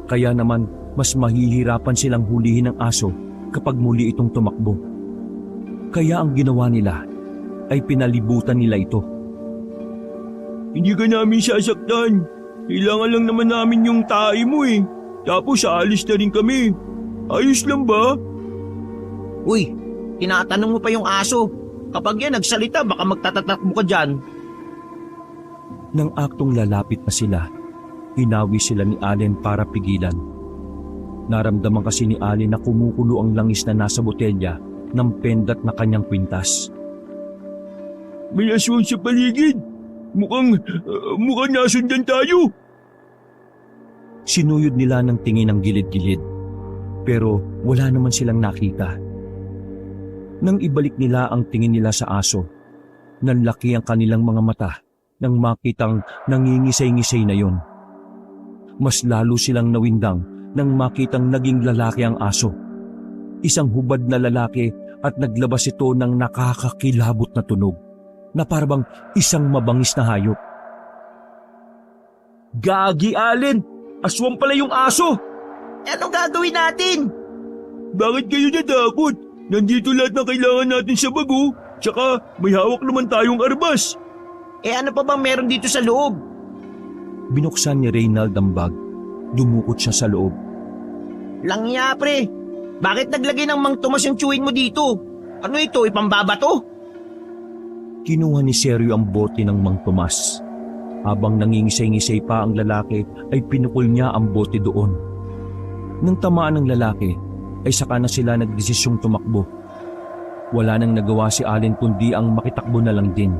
Kaya naman mas mahihirapan silang hulihin ng aso kapag muli itong tumakbo. Kaya ang ginawa nila ay pinalibutan nila ito. Hindi ka namin sasaktan. Kailangan lang naman namin yung tae mo eh. Tapos aalis na rin kami. Ayos lang ba? Uy, tinatanong mo pa yung aso. Kapag yan nagsalita baka magtatatakbo ka dyan. Nang aktong lalapit na sila, hinawi sila ni Allen para pigilan. Naramdaman kasi ni Allen na kumukulo ang langis na nasa botelya ng pendat na kanyang kwintas. May aswang sa paligid. Mukhang nasundan tayo. Sinuyod nila ng tingin ang gilid-gilid. Pero wala naman silang nakita. Nang ibalik nila ang tingin nila sa aso, nanlaki ang kanilang mga mata nang makitang nangingisay-ngisay na yon. Mas lalo silang nawindang nang makitang naging lalaki ang aso. Isang hubad na lalaki at naglabas ito ng nakakakilabot na tunog na parang isang mabangis na hayop. Gagi, Allen! Aswang pala yung aso! Anong gagawin natin? Bakit kayo natakot? Nandito lahat ng kailangan natin sa bago, tsaka may hawak naman tayong arbas. Ano pa bang meron dito sa loob? Binuksan ni Reynald ang bag. Dumukot siya sa loob. Langya pre, bakit naglagay ng Mang Tomas yung chewing mo dito? Ano ito, ipambaba to? Kinuha ni Sergio ang bote ng Mang Tomas. Habang nangingisay-ngisay pa ang lalaki ay pinukol niya ang bote doon. Nang tamaan ng lalaki ay saka na sila nagdesisyong tumakbo. Wala nang nagawa si Allen kundi ang makitakbo na lang din.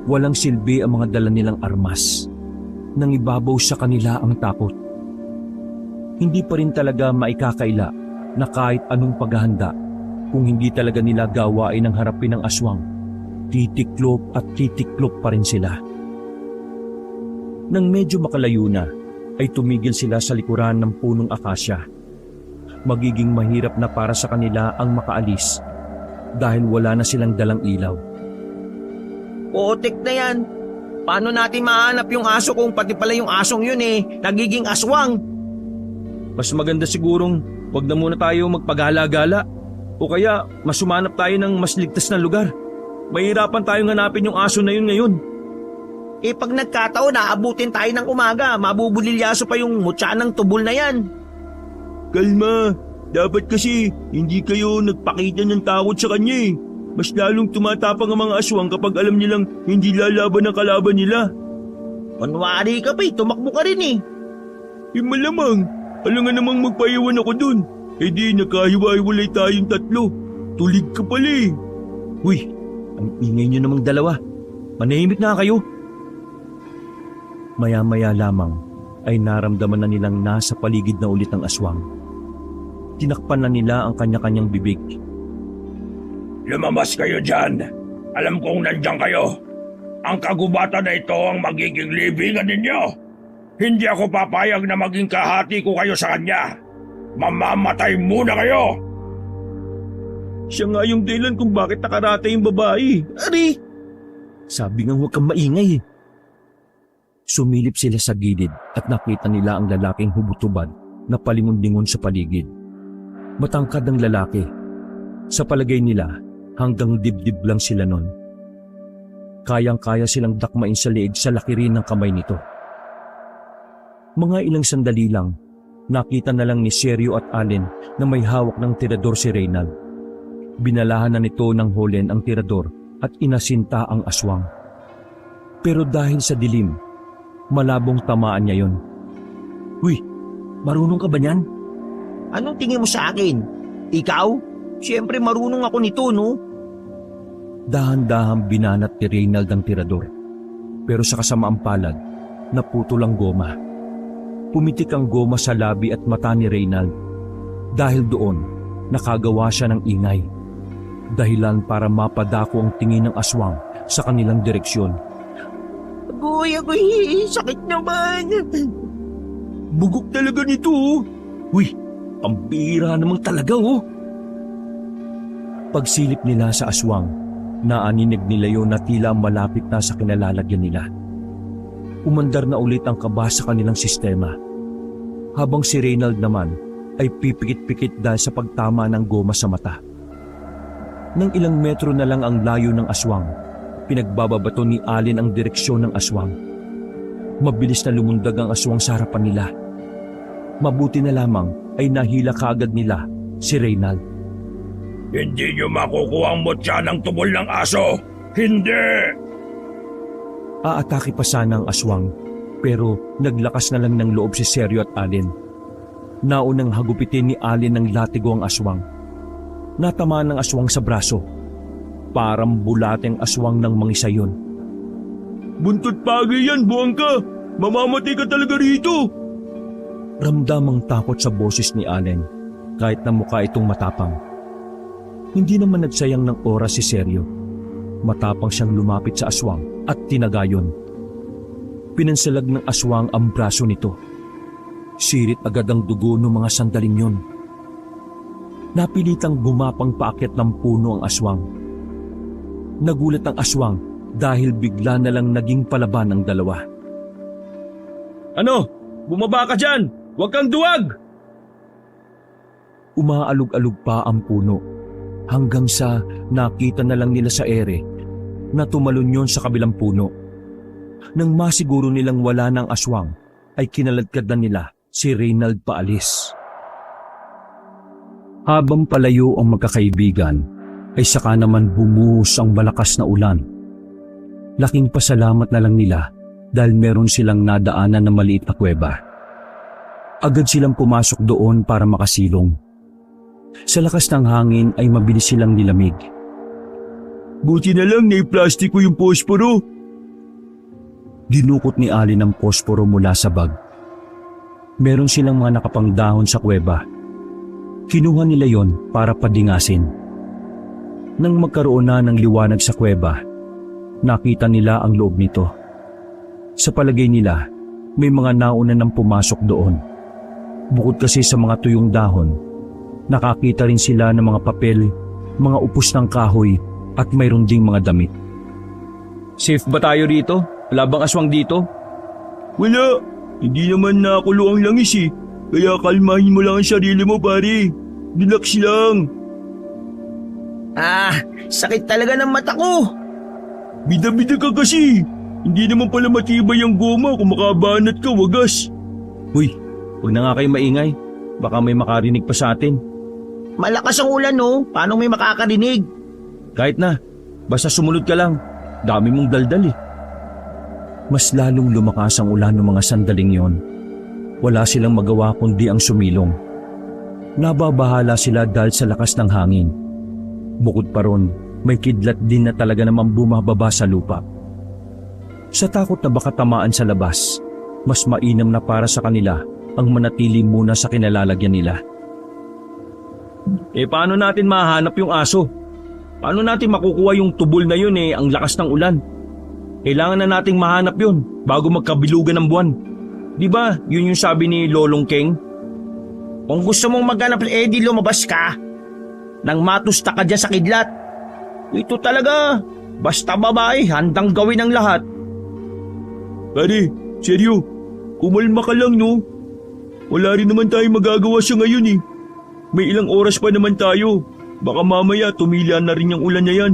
Walang silbi ang mga dala nilang armas. Nangibabaw sa kanila ang takot. Hindi pa rin talaga maikakaila na kahit anong paghahanda, kung hindi talaga nila gawain ang harapin ng aswang, titiklop at titiklop pa rin sila. Nang medyo makalayo na, ay tumigil sila sa likuran ng punong akasya. Magiging mahirap na para sa kanila ang makaalis dahil wala na silang dalang ilaw. Putik na yan. Paano natin mahanap yung aso kung pati pala yung asong yun nagiging aswang? Mas maganda sigurong wag na muna tayo magpagala-gala o kaya mas sumanap tayo ng mas ligtas na lugar. Mahirapan tayong hanapin yung aso na yun ngayon. Pag nagkataon naabutin tayo ng umaga, mabubulilyaso pa yung mutya ng tubol na yan. Kalma, dapat kasi hindi kayo nagpakita ng takot sa kanya. Mas lalong tumatapang ang mga aswang kapag alam nilang hindi lalaban ang kalaban nila. Kunwari ka pa tumakbo ka rin Malamang, alangan namang magpaiwan ako dun. Di nakahiwa-hiwalay tayong tatlo. Tulig ka pala Uy, ang ingay nyo namang dalawa. Manahimik na kayo. Maya-maya lamang ay naramdaman na nilang nasa paligid na ulit ang aswang. Tinakpan na nila ang kanya-kanyang bibig. Lumabas kayo dyan. Alam kong nandiyan kayo. Ang kagubatan na ito ang magiging libingan ninyo. Hindi ako papayag na maging kahati ko kayo sa kanya. Mamamatay muna kayo! Siya nga yung dahilan kung bakit nakarate yung babae. Ari! Sabi nga huwag kang maingay. Sumilip sila sa gilid at nakita nila ang lalaking hubutubad na palingon-lingon sa paligid. Matangkad ang lalaki. Sa palagay nila, hanggang dibdib lang sila nun. Kayang-kaya silang dakmain sa leeg sa laki rin ng kamay nito. Mga ilang sandali lang, nakita na lang ni Sergio at Allen na may hawak ng tirador si Reynald. Binalahan na nito ng holen ang tirador at inasinta ang aswang. Pero dahil sa dilim, malabong tamaan niya yon. Uy, marunong ka ba niyan? Anong tingin mo sa akin? Ikaw? Siyempre marunong ako nito, no? Dahan-dahang binanat ni Reynald ang tirador. Pero sa kasamaang palad, naputol ang goma. Pumitik ang goma sa labi at mata ni Reynald. Dahil doon, nakagawa siya ng ingay. Dahilan para mapadako ang tingin ng aswang sa kanilang direksyon. Agoy, sakit naman. Bugok talaga nito. Uy, pambihira namang talaga Pagsilip nila sa aswang, naaninig nila yun na tila malapit na sa kinalalagyan nila. Umandar na ulit ang kaba sa kanilang sistema. Habang si Reynald naman ay pipikit-pikit dahil sa pagtama ng goma sa mata. Nang ilang metro na lang ang layo ng aswang, pinagbababato ni Allen ang direksyon ng aswang. Mabilis na lumundag ang aswang sa harapan nila. Mabuti na lamang ay nahila kaagad nila si Reynald. Hindi nyo makukuha ang mutya ng tubol ng aso. Hindi! Aatake pa sana ang aswang, pero naglakas na lang ng loob si Sergio at Allen. Naunang hagupitin ni Allen ng latigo ang aswang. Natamaan ng aswang sa braso. Parang bulateng aswang ng mangisayon. Buntot pagi yan, buwang ka! Mamamatay ka talaga rito! Ramdam ang takot sa boses ni Allen, kahit na mukha itong matapang. Hindi naman nagsayang ng oras si Sergio. Matapang siyang lumapit sa aswang at tinagayon. Pinansalag ng aswang ang braso nito. Sirit agad ang dugo ng mga sandaling yun. Napilitang gumapang paakyat ng puno ang aswang. Nagulat ang aswang dahil bigla na lang naging palaban ang dalawa. Ano? Bumaba ka dyan! Huwag kang duwag! Umaalog-alog pa ang puno hanggang sa nakita na lang nila sa ere na tumalon yon sa kabilang puno. Nang masiguro nilang wala ng aswang, ay kinaladkad na nila si Reynald paalis. Habang palayo ang magkakaibigan, ay saka naman bumuhos ang malakas na ulan. Laking pasalamat na lang nila dahil meron silang nadaanan na maliit na kuweba. Agad silang pumasok doon para makasilong. Sa lakas ng hangin ay mabilis silang nilamig. Buti na lang na-plastic ko yung posporo. Dinukot ni Alin ang posporo mula sa bag. Meron silang mga nakapanggdahon sa kuweba. Kinuha nila yon para padingasin. Nang magkaroon na ng liwanag sa kuweba, nakita nila ang loob nito. Sa palagay nila, may mga nauna nang pumasok doon. Bukod kasi sa mga tuyong dahon, nakakita rin sila ng mga papel, mga upos ng kahoy at mayroon ding mga damit. Safe ba tayo rito? Wala bang aswang dito? Wala, hindi naman nakulo ang langis eh. Kaya kalmahin mo lang ang sarili mo pare. Relax lang. Sakit talaga ng mata ko. Bida-bida ka kasi. Hindi naman pala matibay ang goma kung makabanat ka wagas. Uy, huwag na nga kayo maingay. Baka may makarinig pa sa atin. Malakas ang ulan no, paano may makakarinig? Kahit na, basta sumunod ka lang. Dami mong daldal eh. Mas lalong lumakas ang ulan ng mga sandaling yon. Wala silang magawa kundi ang sumilong. Nababahala sila dahil sa lakas ng hangin. Bukod pa ron, may kidlat din na talaga namang bumababa sa lupa. Sa takot na baka tamaan sa labas, mas mainam na para sa kanila ang manatili muna sa kinalalagyan nila. Paano natin mahanap yung aso? Paano natin makukuha yung tubol na yun ang lakas ng ulan? Kailangan na nating mahanap yun bago magkabilugan ng buwan. Di ba yun yung sabi ni Lolong Keng? Kung gusto mong maghanap di lumabas ka. Nang matusta ka dyan sa kidlat. Ito talaga, basta babae, handang gawin ang lahat. Pare, seryo, kumalma ka lang no. Wala rin naman tayong magagawa sa ngayon eh. May ilang oras pa naman tayo. Baka mamaya tumila na rin yung ulan na yan.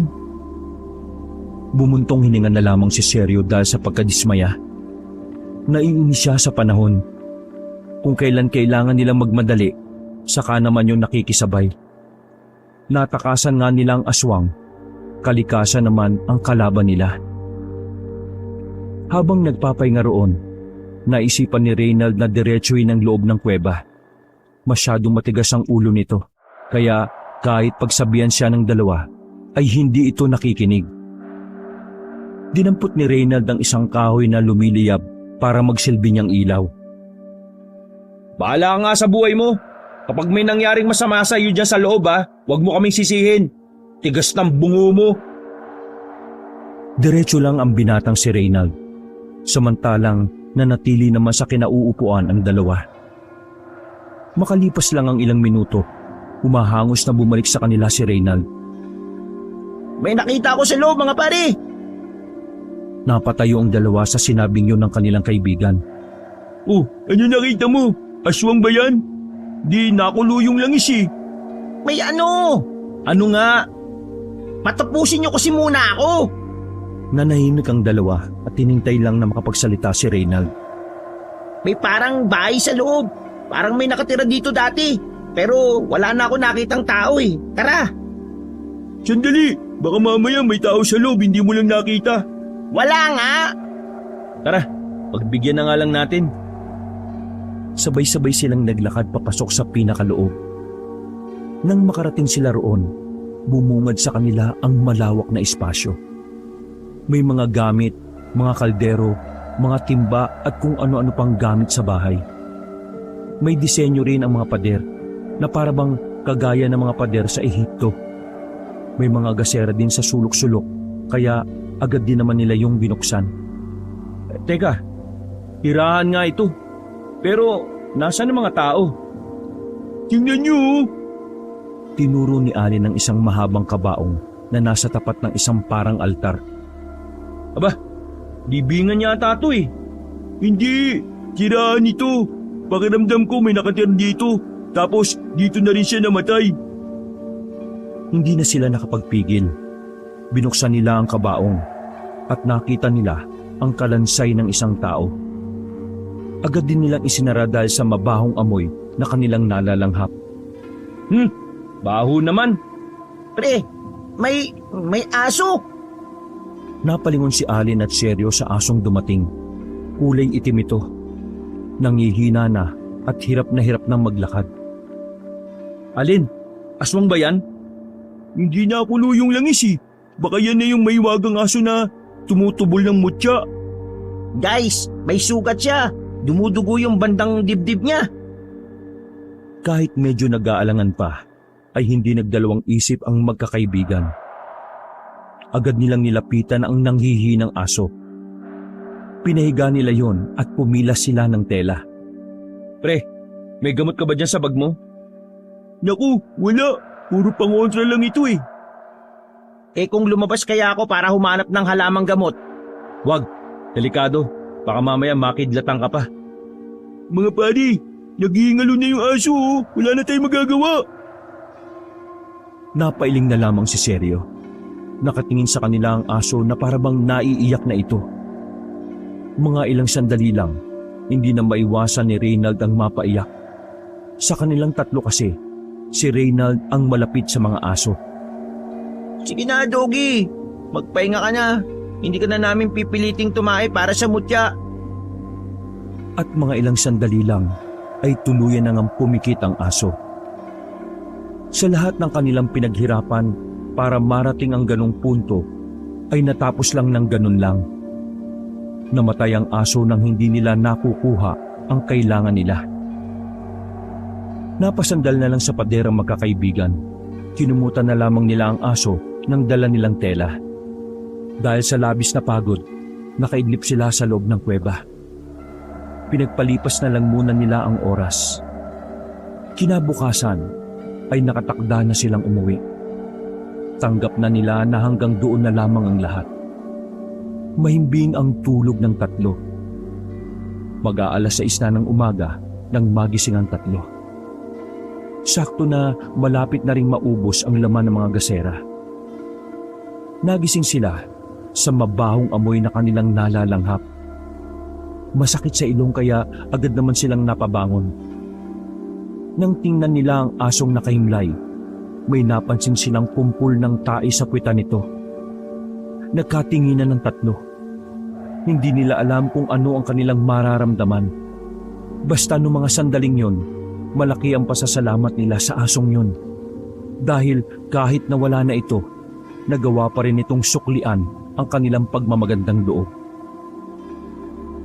Bumuntong hininga na lamang si Seryo dahil sa pagkadismaya. Naiinis siya sa panahon. Kung kailan kailangan nilang magmadali, saka naman yung nakikisabay. Natakasan nga nila ang aswang, kalikasan naman ang kalaban nila. Habang nagpapahinga roon, naisipan ni Reynald na diretsuhin ang loob ng kuweba. Masyadong matigas ang ulo nito, kaya kahit pagsabihan siya ng dalawa, ay hindi ito nakikinig. Dinampot ni Reynald ang isang kahoy na lumiliyab para magsilbi niyang ilaw. Bahala ka nga sa buhay mo. Kapag may nangyaring masama sa iyo dyan sa loob huwag mo kaming sisihin. Tigas ng bungo mo. Diretso lang ang binatang si Reynald, samantalang nanatili naman sa kinauupuan ang dalawa. Makalipas lang ang ilang minuto, humahangos na bumalik sa kanila si Reynald. May nakita ko sa loob mga pare. Napatayo ang dalawa sa sinabing yun ng kanilang kaibigan. Oh, ano nakita mo? Aswang ba yan? Di nakulo yung langis eh. May ano? Ano nga? Patapusin niyo kasi muna ako. Nanahimik ang dalawa at tinintay lang na makapagsalita si Reynald. May parang bahay sa loob. Parang may nakatira dito dati. Pero wala na ako nakitang tao eh. Tara. Sandali, baka mamaya may tao sa loob hindi mo lang nakita. Wala nga. Tara, pagbigyan na nga lang natin. Sabay-sabay silang naglakad papasok sa pinakaloob. Nang makarating sila roon, bumungad sa kanila ang malawak na espasyo. May mga gamit, mga kaldero, mga timba at kung ano-ano pang gamit sa bahay. May disenyo rin ang mga pader na parabang kagaya ng mga pader sa Ehipto. May mga gasera din sa sulok-sulok kaya agad din naman nila yung binuksan. Teka, tirahan nga ito. Pero nasaan ang mga tao? Tingnan niyo oh. Tinuro ni Alin ng isang mahabang kabaong na nasa tapat ng isang parang altar. Aba, libingan yata ito eh. Hindi, kiraan ito. Pakiramdam ko may nakatira dito. Tapos dito na rin siya namatay. Hindi na sila nakapagpigil. Binuksan nila ang kabaong at nakita nila ang kalansay ng isang tao. Agad din nilang isinara dahil sa mabahong amoy na kanilang nalalanghap. Baho naman. Pre, may aso. Napalingon si Alin at Seryo sa asong dumating. Kulay itim ito. Nangihina na at hirap nang maglakad. Alin? Aswang ba yan? Hindi na ako luyong langis eh. Baka yan na yung maiwagang aso na tumutubol ng mutya. Guys, may sugat siya. Dumudugo yung bandang dibdib niya. Kahit medyo nag-aalangan pa, ay hindi nagdalawang isip ang magkakaibigan. Agad nilang nilapitan ang nanghihinang aso. Pinahiga nila yon at pumilas sila ng tela. Pre, may gamot ka ba dyan sa bag mo? Naku, wala. Puro pangontra lang ito eh. Kung lumabas kaya ako para humanap ng halamang gamot? Wag, delikado. Baka mamaya makidlatan ka pa. Mga pari, naghihingalo na yung aso oh. Wala na tayong magagawa. Napailing na lamang si Seryo. Nakatingin sa kanila ang aso na parabang naiiyak na ito. Mga ilang sandali lang, hindi na maiwasan ni Reynald ang mapaiyak. Sa kanilang tatlo kasi, si Reynald ang malapit sa mga aso. Sige na, Doggy. Magpahinga ka na. Hindi ka na namin pipiliting tumae para sa mutya. At mga ilang sandali lang ay tuluyan nang pumikit ang aso. Sa lahat ng kanilang pinaghirapan para marating ang ganong punto ay natapos lang ng ganon lang. Namatay ang aso nang hindi nila nakukuha ang kailangan nila. Napasandal na lang sa pader ang magkakaibigan. Kinumutan na lamang nila ang aso nang dala nilang tela. Dahil sa labis na pagod, nakaidlip sila sa loob ng kuweba. Pinagpalipas na lang muna nila ang oras. Kinabukasan ay nakatakda na silang umuwi. Tanggap na nila na hanggang doon na lamang ang lahat. Mahimbing ang tulog ng tatlo. Mag-aalas 6 na ng umaga nang magising ang tatlo. Sakto na malapit na ring maubos ang laman ng mga gasera. Nagising sila sa mabahong amoy na kanilang nalalanghap. Masakit sa ilong kaya agad naman silang napabangon. Nang tingnan nila ang asong nakahimlay, may napansin silang kumpul ng tae sa puwitan nito. Nagkatinginan ng tatlo. Hindi nila alam kung ano ang kanilang mararamdaman. Basta no mga sandaling yon, malaki ang pasasalamat nila sa asong yon. Dahil kahit na wala na ito, nagawa pa rin itong suklian ang kanilang pagmamagandang loob.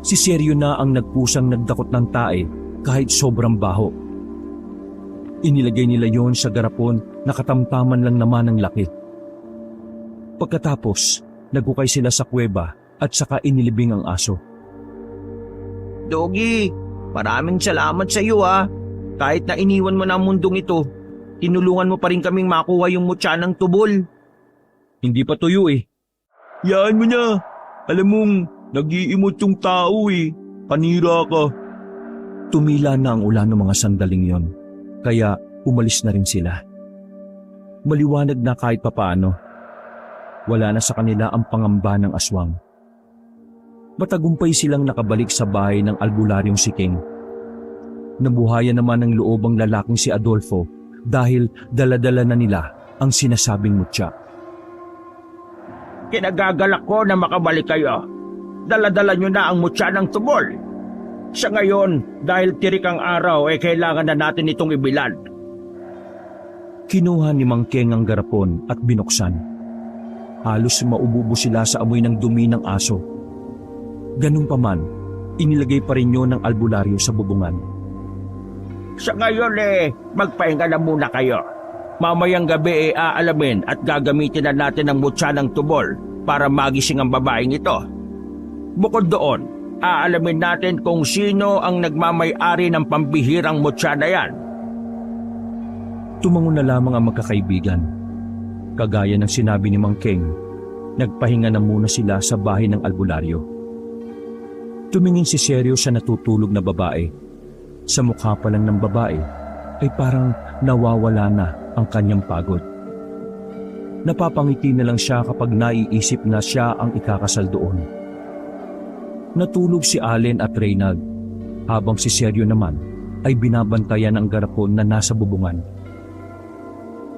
Si Seryo na ang nagpusang nagdakot ng tae kahit sobrang baho. Inilagay nila yon sa garapon na katamtaman lang naman ng laki. Pagkatapos, nagukay sila sa kuweba at saka inilibing ang aso. Doggy, maraming salamat sa iyo ha. Kahit na iniwan mo na ang mundong ito, tinulungan mo pa rin kaming makuha yung mutya ng tubol. Hindi pa tuyo eh. Yaan mo na. Alam mong nag-iimot yung tao eh. Panira ka. Tumila na ang ulan ng mga sandaling yon, kaya umalis na rin sila. Maliwanag na kahit papaano. Wala na sa kanila ang pangamba ng aswang. Matagumpay silang nakabalik sa bahay ng albularyong si King. Nabuhayan naman ng loob ang lalaking si Adolfo dahil dala-dala na nila ang sinasabing mutya. Kinagagalak ko na makabalik kayo. Dala-dala nyo na ang mutya ng tubol. Sa ngayon, dahil tirik ang araw, kailangan na natin itong ibilad. Kinuha ni Mang Keng ang garapon at binuksan. Halos maububo sila sa amoy ng dumi ng aso. Ganun pa man, inilagay pa rin yun ng albularyo sa bubungan. Sa ngayon magpahinga na muna kayo. Mamayang gabi aalamin at gagamitin na natin ang mutya ng tubol para magising ang babaeng ito. Bukod doon, aalamin natin kung sino ang nagmamay-ari ng pambihirang mutya na yan. Tumango na lamang ang magkakaibigan. Kagaya ng sinabi ni Mang Keng, nagpahinga na muna sila sa bahay ng albularyo. Tumingin si Seryo sa natutulog na babae. Sa mukha pa lang ng babae ay parang nawawala na ang kanyang pagod. Napapangiti na lang siya kapag naiisip na siya ang ikakasal doon. Natulog si Allen at Reynald, habang si Seryo naman ay binabantayan ang garapon na nasa bubungan.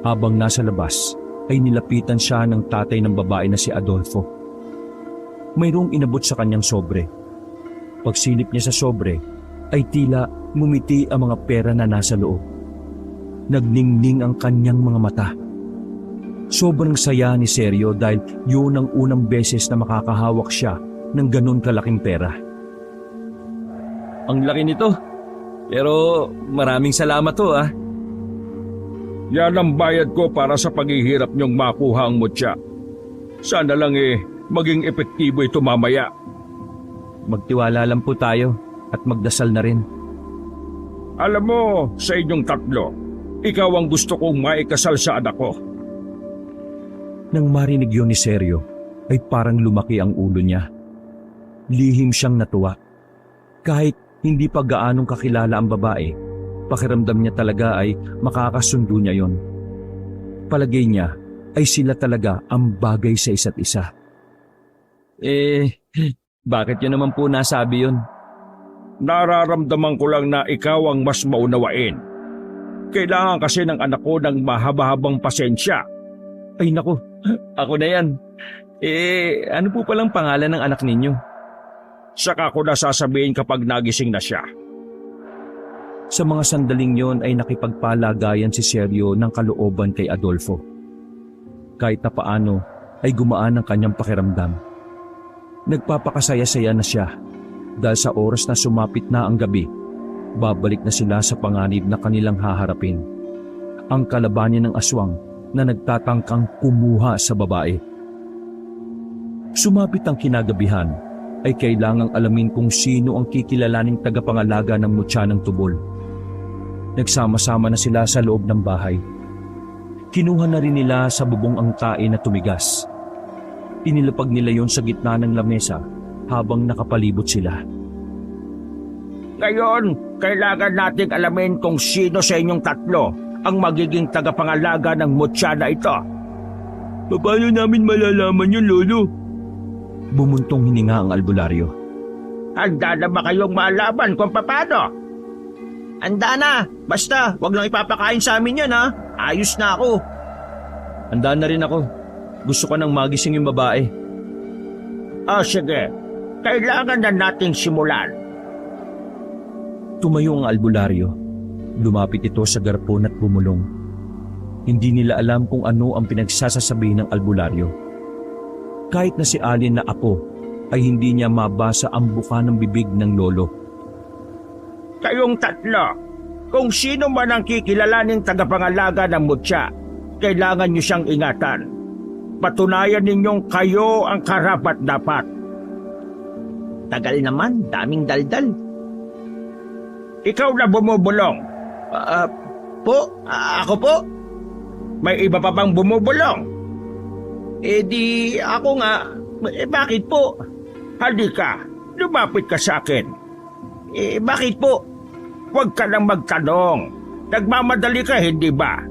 Habang nasa labas ay nilapitan siya ng tatay ng babae na si Adolfo. Mayroong inabot sa kanyang sobre. Pagsilip niya sa sobre ay tila ngumiti ang mga pera na nasa loob. Nagningning ang kanyang mga mata. Sobrang saya ni Sergio dahil yun ang unang beses na makakahawak siya ng ganun kalaking pera. Ang laki nito. Pero maraming salamat to ah. Yan ang bayad ko para sa paghihirap niyong makuha ang mutya. Sana lang maging epektibo ito mamaya. Magtiwala lang po tayo at magdasal na rin. Alam mo, sa inyong tatlo, ikaw ang gusto kong maikasal sa anak ko. Nang marinig yun ni Sergio, ay parang lumaki ang ulo niya. Lihim siyang natuwa. Kahit hindi pa gaanong kakilala ang babae, pakiramdam niya talaga ay makakasundo niya yon. Palagay niya ay sila talaga ang bagay sa isa't isa. Bakit yun naman po nasabi yun? Nararamdaman ko lang na ikaw ang mas maunawain. Kailangan kasi ng anak ko ng mahaba-habang pasensya. Ay naku, ako na yan. Ano po palang pangalan ng anak ninyo? Saka ko na sasabihin kapag nagising na siya. Sa mga sandaling yon ay nakipagpalagayan si Sergio ng kalooban kay Adolfo. Kahit na paano ay gumaan ang kanyang pakiramdam. Nagpapakasaya-saya na siya dahil sa oras na sumapit na ang gabi, babalik na sila sa panganib na kanilang haharapin. Ang kalabanin ng aswang na nagtatangkang kumuha sa babae. Sumapit ang kinagabihan ay kailangang alamin kung sino ang kikilalaning tagapangalaga ng mutya ng tubol. Nagsama-sama na sila sa loob ng bahay. Kinuha na rin nila sa bubong ang tae na tumigas. Inilapag nila yon sa gitna ng lamesa habang nakapalibot sila. Ngayon, kailangan nating alamin kung sino sa inyong tatlo ang magiging tagapangalaga ng mutya na ito. Paano namin malalaman yun, Lolo? Bumuntong hininga ang albularyo. Handa na ba kayong malaman kung paano? Handa na! Basta, wag lang ipapakain sa amin yan ha. Ayos na ako. Handa na rin ako. Gusto ko nang magising yung babae. Sige, kailangan na nating simulan. Tumayo ang albularyo. Lumapit ito sa garpon at bumulong. Hindi nila alam kung ano ang pinagsasasabi ng albularyo. Kahit na si Alin na apo, ay hindi niya mabasa ang buka ng bibig ng lolo. Kayong tatlo, kung sino man ang kikilalaning tagapangalaga ng mutya, kailangan niyo siyang ingatan. Patunayan ninyong kayo ang karapat-dapat. Tagal naman, daming daldal. Ikaw na bumubulong. Ako po? May iba pa bang bumubulong? Ako nga. Bakit po? Halika, lumapit ka sa akin. Bakit po? Huwag ka nang magtanong. Nagmamadali ka, hindi ba?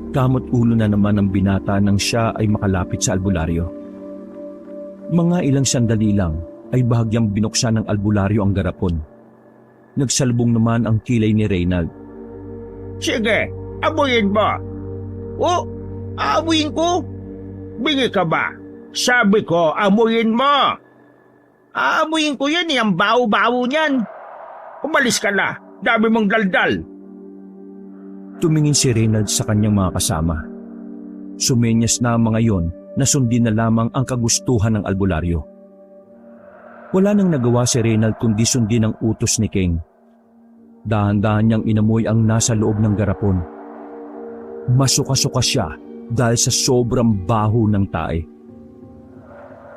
Kamot ulo na naman ng binata nang siya ay makalapit sa albularyo. Mga ilang sandali lang ay bahagyang binuksan ng albularyo ang garapon. Nagsalubong naman ang kilay ni Reynald. Sige, abuyin mo. Aabuin ko? Bingi ka ba? Sabi ko, amuyin mo. Aabuin ko yan ang baho-baho niyan. Umalis ka na, dami mong daldal. Tumingin si Reynald sa kanyang mga kasama. Sumenyas na ang mga yon na sundin na lamang ang kagustuhan ng albularyo. Wala nang nagawa si Reynald kundi sundin ang utos ni King. Dahan-dahan niyang inamoy ang nasa loob ng garapon. Masuka-suka siya dahil sa sobrang baho ng tae.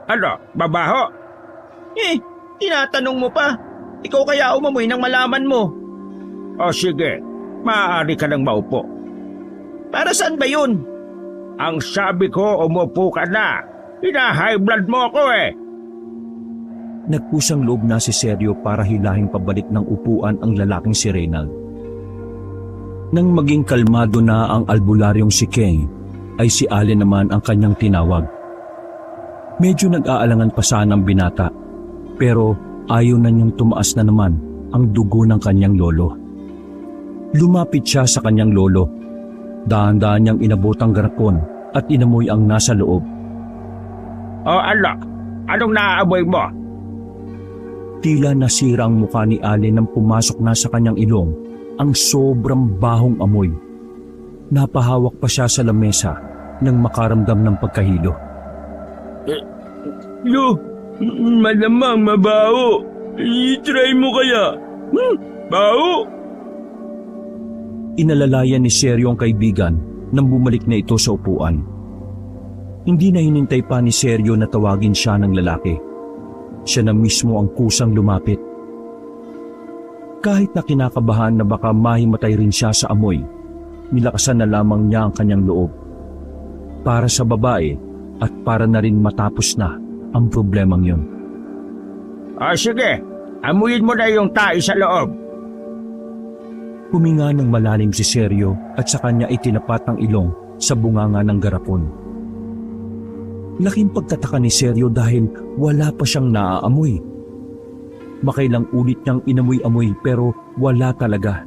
Ano, babaho? Tinatanong mo pa. Ikaw kaya umamoy nang malaman mo. Sige, maaari ka nang maupo. Para saan ba yun? Ang sabi ko, umupo ka na. Hina-high blood mo ako Nagpusang loob na si Sergio para hilahing pabalik ng upuan ang lalaking si Reynald. Nang maging kalmado na ang albularyong si King, ay si Allen naman ang kanyang tinawag. Medyo nag-aalangan pa sana ang binata, pero ayaw na niyang tumaas na naman ang dugo ng kanyang lolo. Lumapit siya sa kanyang lolo. Dahan-dahan niyang inabot ang garapon at inamoy ang nasa loob. Anong naaamoy mo? Tila nasira ang mukha ni Allen nang pumasok na sa kanyang ilong ang sobrang bahong amoy. Napahawak pa siya sa lamesa nang makaramdam ng pagkahilo. Malamang mabaho. I-try mo kaya. Baho. Inalalayan ni Seryo ang kaibigan nang bumalik na ito sa upuan. Hindi na hinintay pa ni Seryo na tawagin siya ng lalaki. Siya na mismo ang kusang lumapit. Kahit na kinakabahan na baka mahimatay rin siya sa amoy, nilakasan na lamang niya ang kanyang loob. Para sa babae at para na rin matapos na ang problemang yun. Sige, amuyin mo na yung tae sa loob. Huminga ng malalim si Seryo at sa kanya itinapat ang ilong sa bunganga ng garapon. Laking pagtataka ni Seryo dahil wala pa siyang naaamoy. Makailang ulit niyang inamoy-amoy pero wala talaga.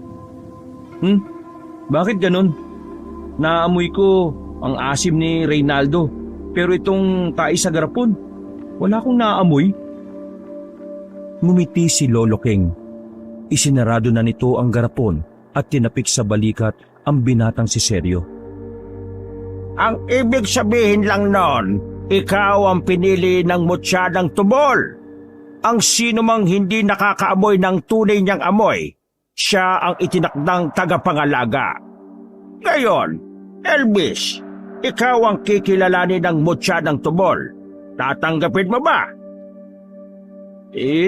Bakit ganun? Naamoy ko ang asim ni Reynaldo, pero itong tae sa garapon, wala akong naamoy. Ngumiti si Lolo King. Isinarado na nito ang garapon at tinapik sa balikat ang binatang si Seryo. Ang ibig sabihin lang nun, ikaw ang pinili ng mutya ng tubol. Ang sino mang hindi nakakaamoy ng tunay niyang amoy, siya ang itinakdang tagapangalaga. Ngayon, Elvis, ikaw ang kikilalanin ng mutya ng tubol. Tatanggapin mo ba?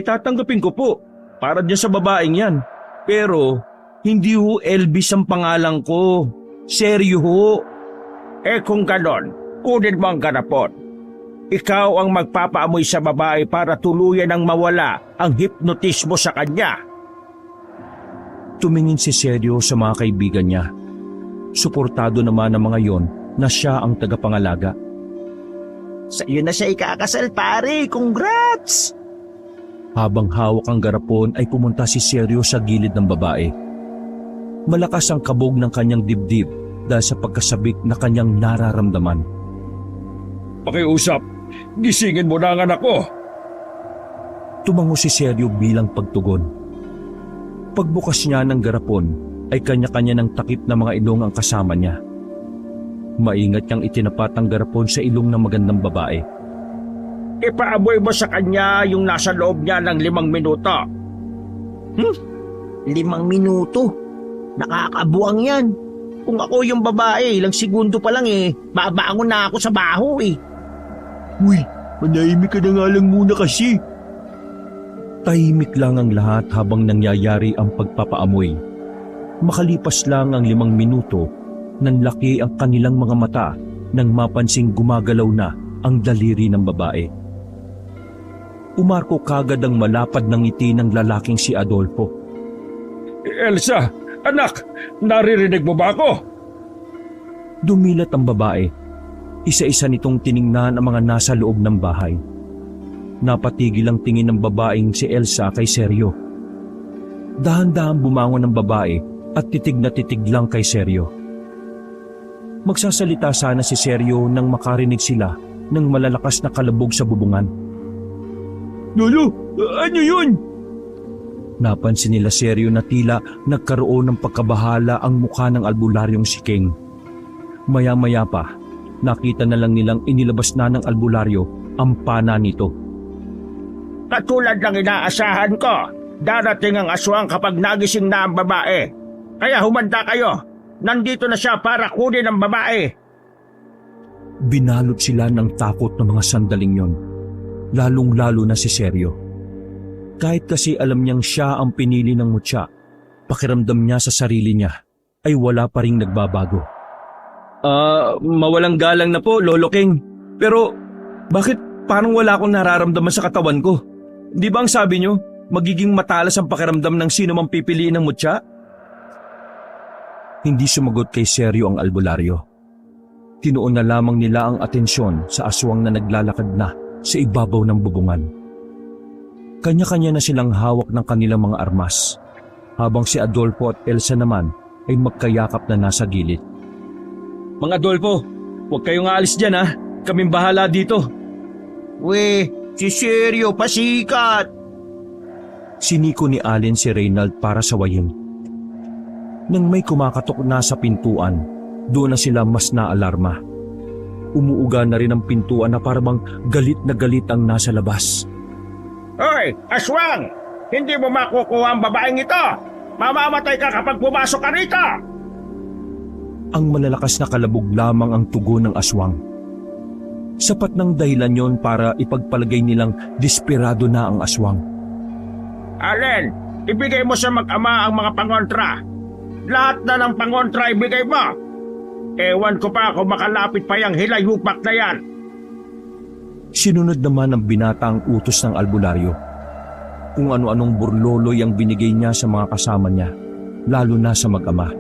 Tatanggapin ko po, para dyan sa babaeng yan. Pero, hindi ho Elvis ang pangalan ko. Seryo ho. Kung ganon, kunin mo ang garapon. Ikaw ang magpapaamoy sa babae para tuluyan ang mawala ang hipnotismo sa kanya. Tumingin si Seryo sa mga kaibigan niya. Suportado naman ng mga yon na siya ang tagapangalaga. Sa iyo na siya ikakasal, pare. Congrats! Habang hawak ang garapon ay pumunta si Seryo sa gilid ng babae. Malakas ang kabog ng kanyang dibdib dahil sa pagkasabik na kanyang nararamdaman. Pakiusap, gisingin mo na ang anak ko. Tumango si Seryo bilang pagtugon. Pagbukas niya ng garapon ay kanya-kanya ng takip na mga ilong ang kasama niya. Maingat niyang itinapat ang garapon sa ilong ng magandang babae. Ipaamoy mo sa kanya yung nasa loob niya ng 5 minuto. 5 minuto? Nakakabuang yan. Kung ako yung babae, ilang segundo pa lang babangon na ako sa baho Uy, manahimik ka na nga lang muna kasi. Tahimik lang ang lahat habang nangyayari ang pagpapaamoy. Makalipas lang ang 5 minuto, nanlaki ang kanilang mga mata nang mapansing gumagalaw na ang daliri ng babae. Umarko kagad ang malapad ng ngiti ng lalaking si Adolfo. Elsa, anak, naririnig mo ba ako? Dumilat ang babae. Isa-isa nitong tiningnan ang mga nasa loob ng bahay. Napatigil ang tingin ng babaeng si Elsa kay Seryo. Dahan-dahan bumangon ang babae at titig na titig lang kay Seryo. Magsasalita sana si Seryo nang makarinig sila ng malalakas na kalabog sa bubungan. Lolo, ano yun? Napansin nila Seryo na tila nagkaroon ng pagkabahala ang mukha ng albularyong si King. Maya-maya pa, nakita na lang nilang inilabas na ng albularyo ang pana nito. Katulad ng inaasahan ko, darating ang aswang kapag nagising na ang babae. Kaya humanda kayo. Nandito na siya para kunin ang babae. Binalot sila ng takot ng mga sandaling yon, lalong-lalo na si Seryo. Kahit kasi alam niyang siya ang pinili ng mutya, pakiramdam niya sa sarili niya ay wala pa ring nagbabago. Mawalang galang na po, Lolo King. Pero bakit parang wala akong nararamdaman sa katawan ko? Di ba ang sabi niyo, magiging matalas ang pakiramdam ng sino mang pipiliin ng mutya? Hindi sumagot kay Seryo ang albularyo. Tinuon na lamang nila ang atensyon sa aswang na naglalakad na sa ibabaw ng bubungan. Kanya-kanya na silang hawak ng kanilang mga armas, habang si Adolfo at Elsa naman ay magkayakap na nasa gilid. Mga Adolfo, huwag kayong aalis dyan ha. Kaming bahala dito. Si Seryo, pasikat. Siniko ni Allen si Reynald para sawayin. Nang may kumakatok na sa pintuan, doon na sila mas naalarma. Umuuga na rin ang pintuan na parang galit na galit ang nasa labas. Hoy, aswang! Hindi mo makukuha ang babaeng ito! Mamamatay ka kapag pumasok ka rito! Ang malalakas na kalabog lamang ang tugon ng aswang. Sapat ng dahilan yon para ipagpalagay nilang desperado na ang aswang. Allen, ibigay mo sa mag-ama ang mga pangontra. Lahat na ng pangontra ibigay mo. Ewan ko pa kung makalapit pa yung hilayupak na yan. Sinunod naman ng binata ang utos ng albularyo. Kung ano-anong burloloy ang binigay niya sa mga kasama niya, lalo na sa mag-ama.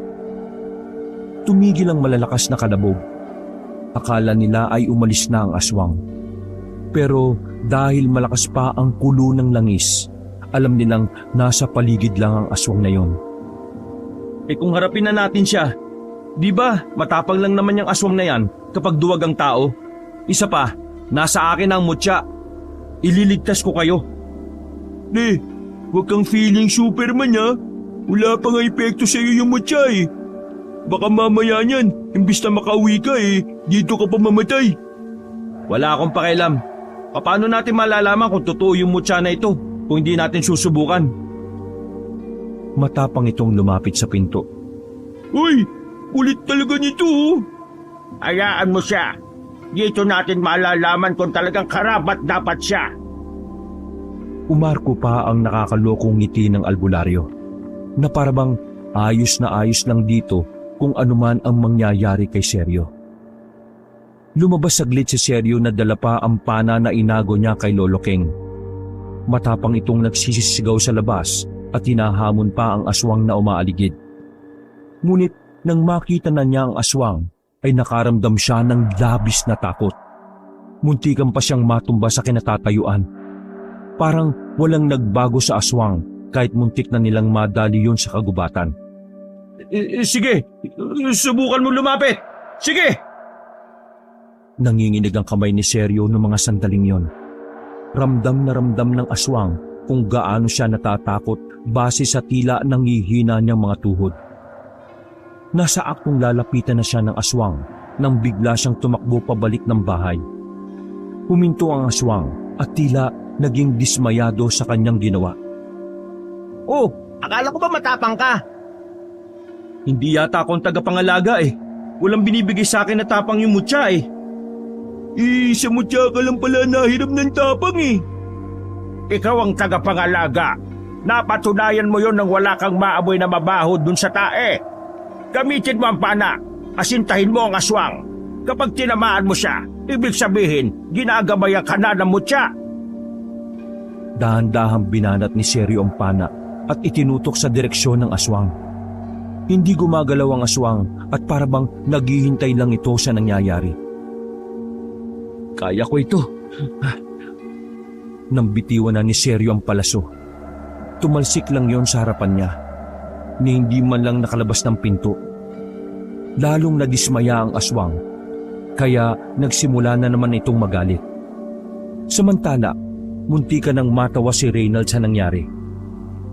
Tumigil ang malalakas na kalabog. Akala nila ay umalis na ang aswang. Pero dahil malakas pa ang kulo ng langis, alam nilang nasa paligid lang ang aswang na yon. Kung harapin na natin siya, di ba matapang lang naman yung aswang na yan kapag duwag ang tao? Isa pa, nasa akin ang mutya. Ililigtas ko kayo. Huwag kang feeling Superman ha. Wala pa nga epekto sa iyo yung mutya eh. Baka mamaya niyan, imbis na makauwi ka dito ka pa mamatay. Wala akong pakialam. Paano natin malalaman kung totoo yung mutya na ito kung hindi natin susubukan? Matapang itong lumapit sa pinto. Uy, kulit talaga nito oh. Hayaan mo siya. Dito natin malalaman kung talagang karapat dapat siya. Umarko pa ang nakakalokong ngiti ng albularyo na parabang ayos na ayos lang dito kung anuman ang mangyayari kay Seryo. Lumabas saglit si Seryo na dala pa ang pana na inago niya kay Lolo King. Matapang itong nagsisisigaw sa labas at hinahamon pa ang aswang na umaaligid. Ngunit nang makita na niya ang aswang ay nakaramdam siya ng labis na takot. Muntikan pa siyang matumba sa kinatatayuan. Parang walang nagbago sa aswang kahit muntik na nilang madali yun sa kagubatan. Sige, subukan mo lumapit. Sige! Nanginginig ang kamay ni Seryo noong mga sandaling yon. Ramdam na ramdam ng aswang kung gaano siya natatakot base sa tila nanghihina niyang mga tuhod. Nasa aktong lalapitan na siya ng aswang nang bigla siyang tumakbo pabalik ng bahay. Huminto ang aswang at tila naging dismayado sa kanyang ginawa. Oh, akala ko ba matapang ka? Hindi yata akong tagapangalaga eh. Walang binibigay sa akin na tapang yung mutya eh. Sa mutya ka lang pala nahiram ng tapang eh. Ikaw ang tagapangalaga. Napatunayan mo yon nang wala kang maamoy na mabaho dun sa tae. Gamitin mo ang pana. Asintahin mo ang aswang. Kapag tinamaan mo siya, ibig sabihin, ginagabayan ka na ng mutya. Dahan-dahang binanat ni Seryo ang pana at itinutok sa direksyon ng aswang. Hindi gumagalaw ang aswang at parabang naghihintay lang ito sa nangyayari. Kaya ko ito. Nang bitiwan na ni Seryo ang palaso, tumalsik lang yon sa harapan niya, ni hindi man lang nakalabas ng pinto. Lalong nadismaya ang aswang, kaya nagsimula na naman itong magalit. Samantala, muntika nang matawa si Reynald sa nangyari.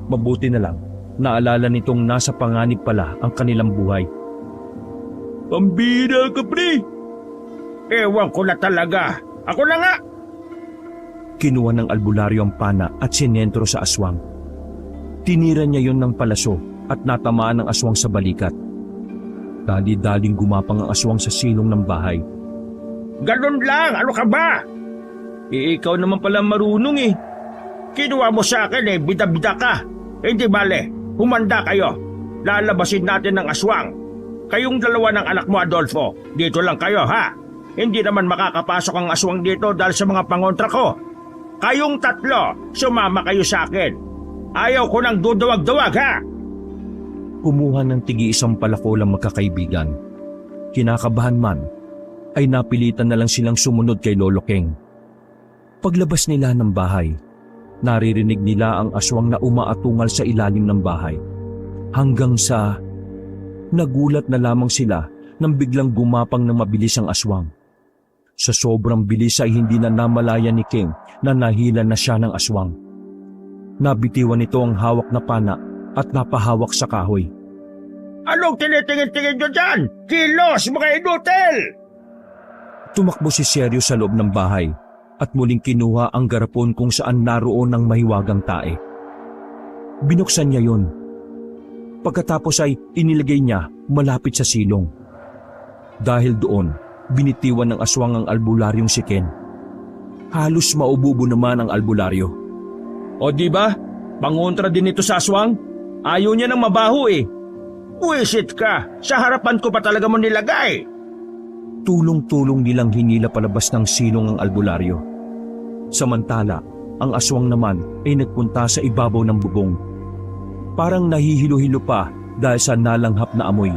Mabuti na lang, naalala nitong nasa panganib pala ang kanilang buhay. Pambira ka pre! Ewan ko na talaga. Ako na nga! Kinuha ng albularyo ang pana at sinentro sa aswang. Tinira niya yon ng palaso at natamaan ng aswang sa balikat. Dali-daling gumapang ang aswang sa silong ng bahay. Ganun lang! Ano ka ba? Ikaw naman pala marunong eh. Kinuha mo sa akin bida-bida ka. Hindi bale, humanda kayo. Lalabasin natin ng aswang. Kayong dalawa ng anak mo, Adolfo, dito lang kayo ha. Hindi naman makakapasok ang aswang dito dahil sa mga pangontra ko. Kayong tatlo, sumama kayo sa akin. Ayaw ko nang duduwag-duwag ha. Kumuha ng tigi-isang palako lang magkakaibigan. Kinakabahan man, ay napilitan na lang silang sumunod kay Lolo King. Paglabas nila ng bahay, naririnig nila ang aswang na umaatungal sa ilalim ng bahay. Hanggang sa nagulat na lamang sila nang biglang gumapang ng mabilis ang aswang. Sa sobrang bilis ay hindi na namalayan ni King na nahila na siya ng aswang. Nabitiwan nito ang hawak na pana at napahawak sa kahoy. Anong tinitingin-tingin nyo dyan? Kilos, mga inutil! Tumakbo si Seryo sa loob ng bahay at muling kinuha ang garapon kung saan naroon ang mahiwagang tae. Binuksan niya yon. Pagkatapos ay inilagay niya malapit sa silong. Dahil doon, binitiwan ng aswang ang albularyong si Ken. Halos maububo naman ang albularyo. O di ba? Pangontra din ito sa aswang. Ayaw niya ng mabaho eh. Buwisit ka! Sa harapan ko pa talaga mo nilagay! Tulong-tulong nilang hinila palabas ng silong ang albularyo. Samantala, ang aswang naman ay nagpunta sa ibabaw ng bubong. Parang nahihilo-hilo pa dahil sa nalanghap na amoy.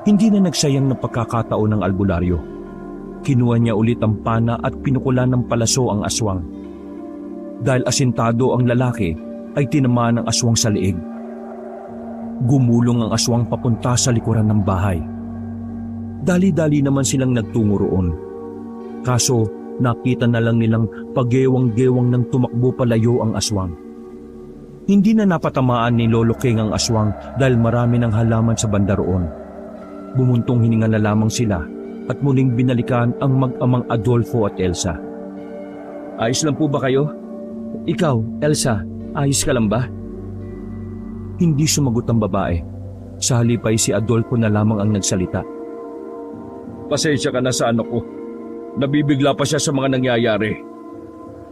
Hindi na nagsayang ng pagkakataon ng albularyo. Kinuha niya ulit ang pana at pinukulan ng palaso ang aswang. Dahil asintado ang lalaki, ay tinamaan ng aswang sa leeg. Gumulong ang aswang papunta sa likuran ng bahay. Dali-dali naman silang nagtungo roon. Kaso nakita na lang nilang pagewang-gewang ng tumakbo palayo ang aswang. Hindi na napatamaan ni Lolo King ang aswang dahil marami ng halaman sa banda roon. Bumuntong hininga na lamang sila at muling binalikan ang mag-amang Adolfo at Elsa. Ayos lang po ba kayo? Ikaw, Elsa, ayos ka lang ba? Hindi sumagot ang babae. Sa halip ay si Adolfo na lamang ang nagsalita. Pasensya ka na sa anak ko. Nabibigla pa siya sa mga nangyayari.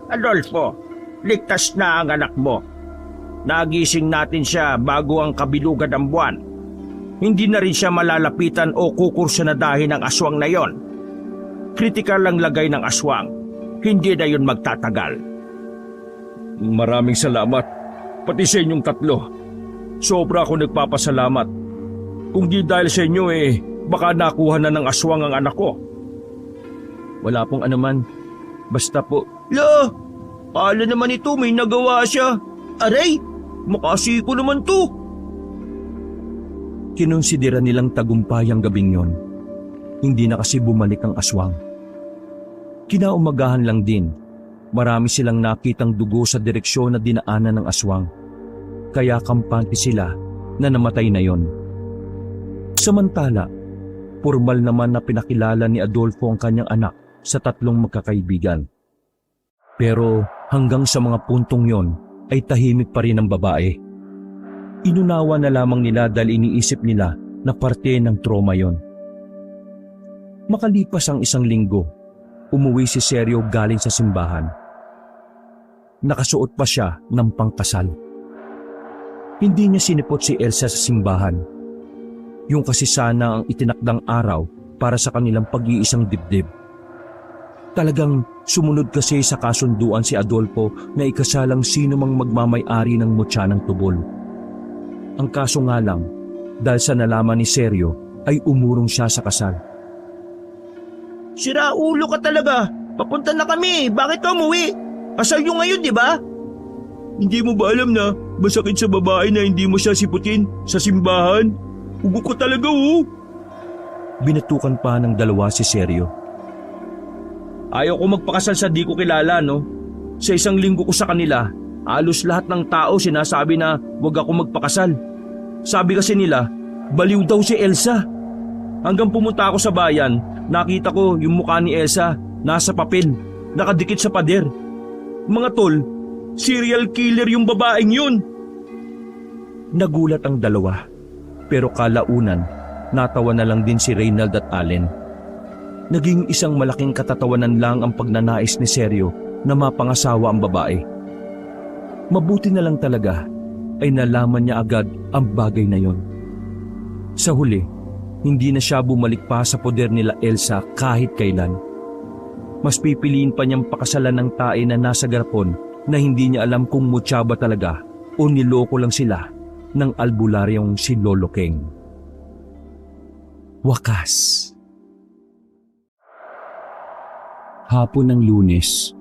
Adolfo, ligtas na ang anak mo. Nagising natin siya bago ang kabilugan ng buwan. Hindi na rin siya malalapitan o kukursunadahin ng aswang na yon. Kritikal lang lagay ng aswang. Hindi na yon magtatagal. Maraming salamat. Pati sa inyong tatlo. Sobra ako nagpapasalamat. Kung di dahil sa inyo baka nakuha na ng aswang ang anak ko. Wala pong anuman. Basta po. La, paala naman ito, may nagawa siya. Aray, makasiko naman to. Kinonsidera nilang tagumpay ang gabing yon. Hindi na kasi bumalik ang aswang. Kinaumagahan lang din, marami silang nakitang dugo sa direksyon na dinaanan ng aswang. Kaya kampante sila na namatay na yon. Samantala, formal naman na pinakilala ni Adolfo ang kanyang anak sa tatlong magkakaibigan. Pero hanggang sa mga puntong yon ay tahimik pa rin ang babae. Inunawa na lamang nila dahil iniisip nila na parte ng trauma yon. Makalipas ang 1 linggo, umuwi si Seryo galing sa simbahan. Nakasuot pa siya ng pangkasal. Hindi niya sinipot si Elsa sa simbahan. Yung kasi sana ang itinakdang araw para sa kanilang pag-iisang dibdib. Talagang sumunod kasi sa kasunduan si Adolfo na ikasalang sino mang magmamay-ari ng mutya ng tubol. Ang kaso nga lang, dahil sa nalaman ni Seryo, ay umurong siya sa kasal. Sira ulo ka talaga. Papunta na kami. Bakit ka umuwi? Kasal nyo ngayon, di ba? Hindi mo ba alam na masakit sa babae na hindi mo siya siputin sa simbahan? Ugo ko talaga, oh. Binatukan pa ng dalawa si Seryo. Ayaw ko magpakasal sa di ko kilala, no? Sa 1 linggo ko sa kanila, halos lahat ng tao sinasabi na huwag ako magpakasal. Sabi kasi nila, baliw daw si Elsa. Hanggang pumunta ako sa bayan, nakita ko yung mukha ni Elsa nasa papel, nakadikit sa pader. Mga tol, serial killer yung babaeng yun. Nagulat ang dalawa, pero kalaunan, natawa na lang din si Reynald at Allen. Naging isang malaking katatawanan lang ang pagnanais ni Seryo na mapangasawa ang babae. Mabuti na lang talaga ay nalaman niya agad ang bagay na yon. Sa huli, hindi na siya bumalik pa sa poder nila Elsa kahit kailan. Mas pipiliin pa niyang pakasalan ng tae na nasa garapon na hindi niya alam kung mutya ba talaga o niloko lang sila ng albularyong si Lolo King. Wakas. Hapon ng Lunes,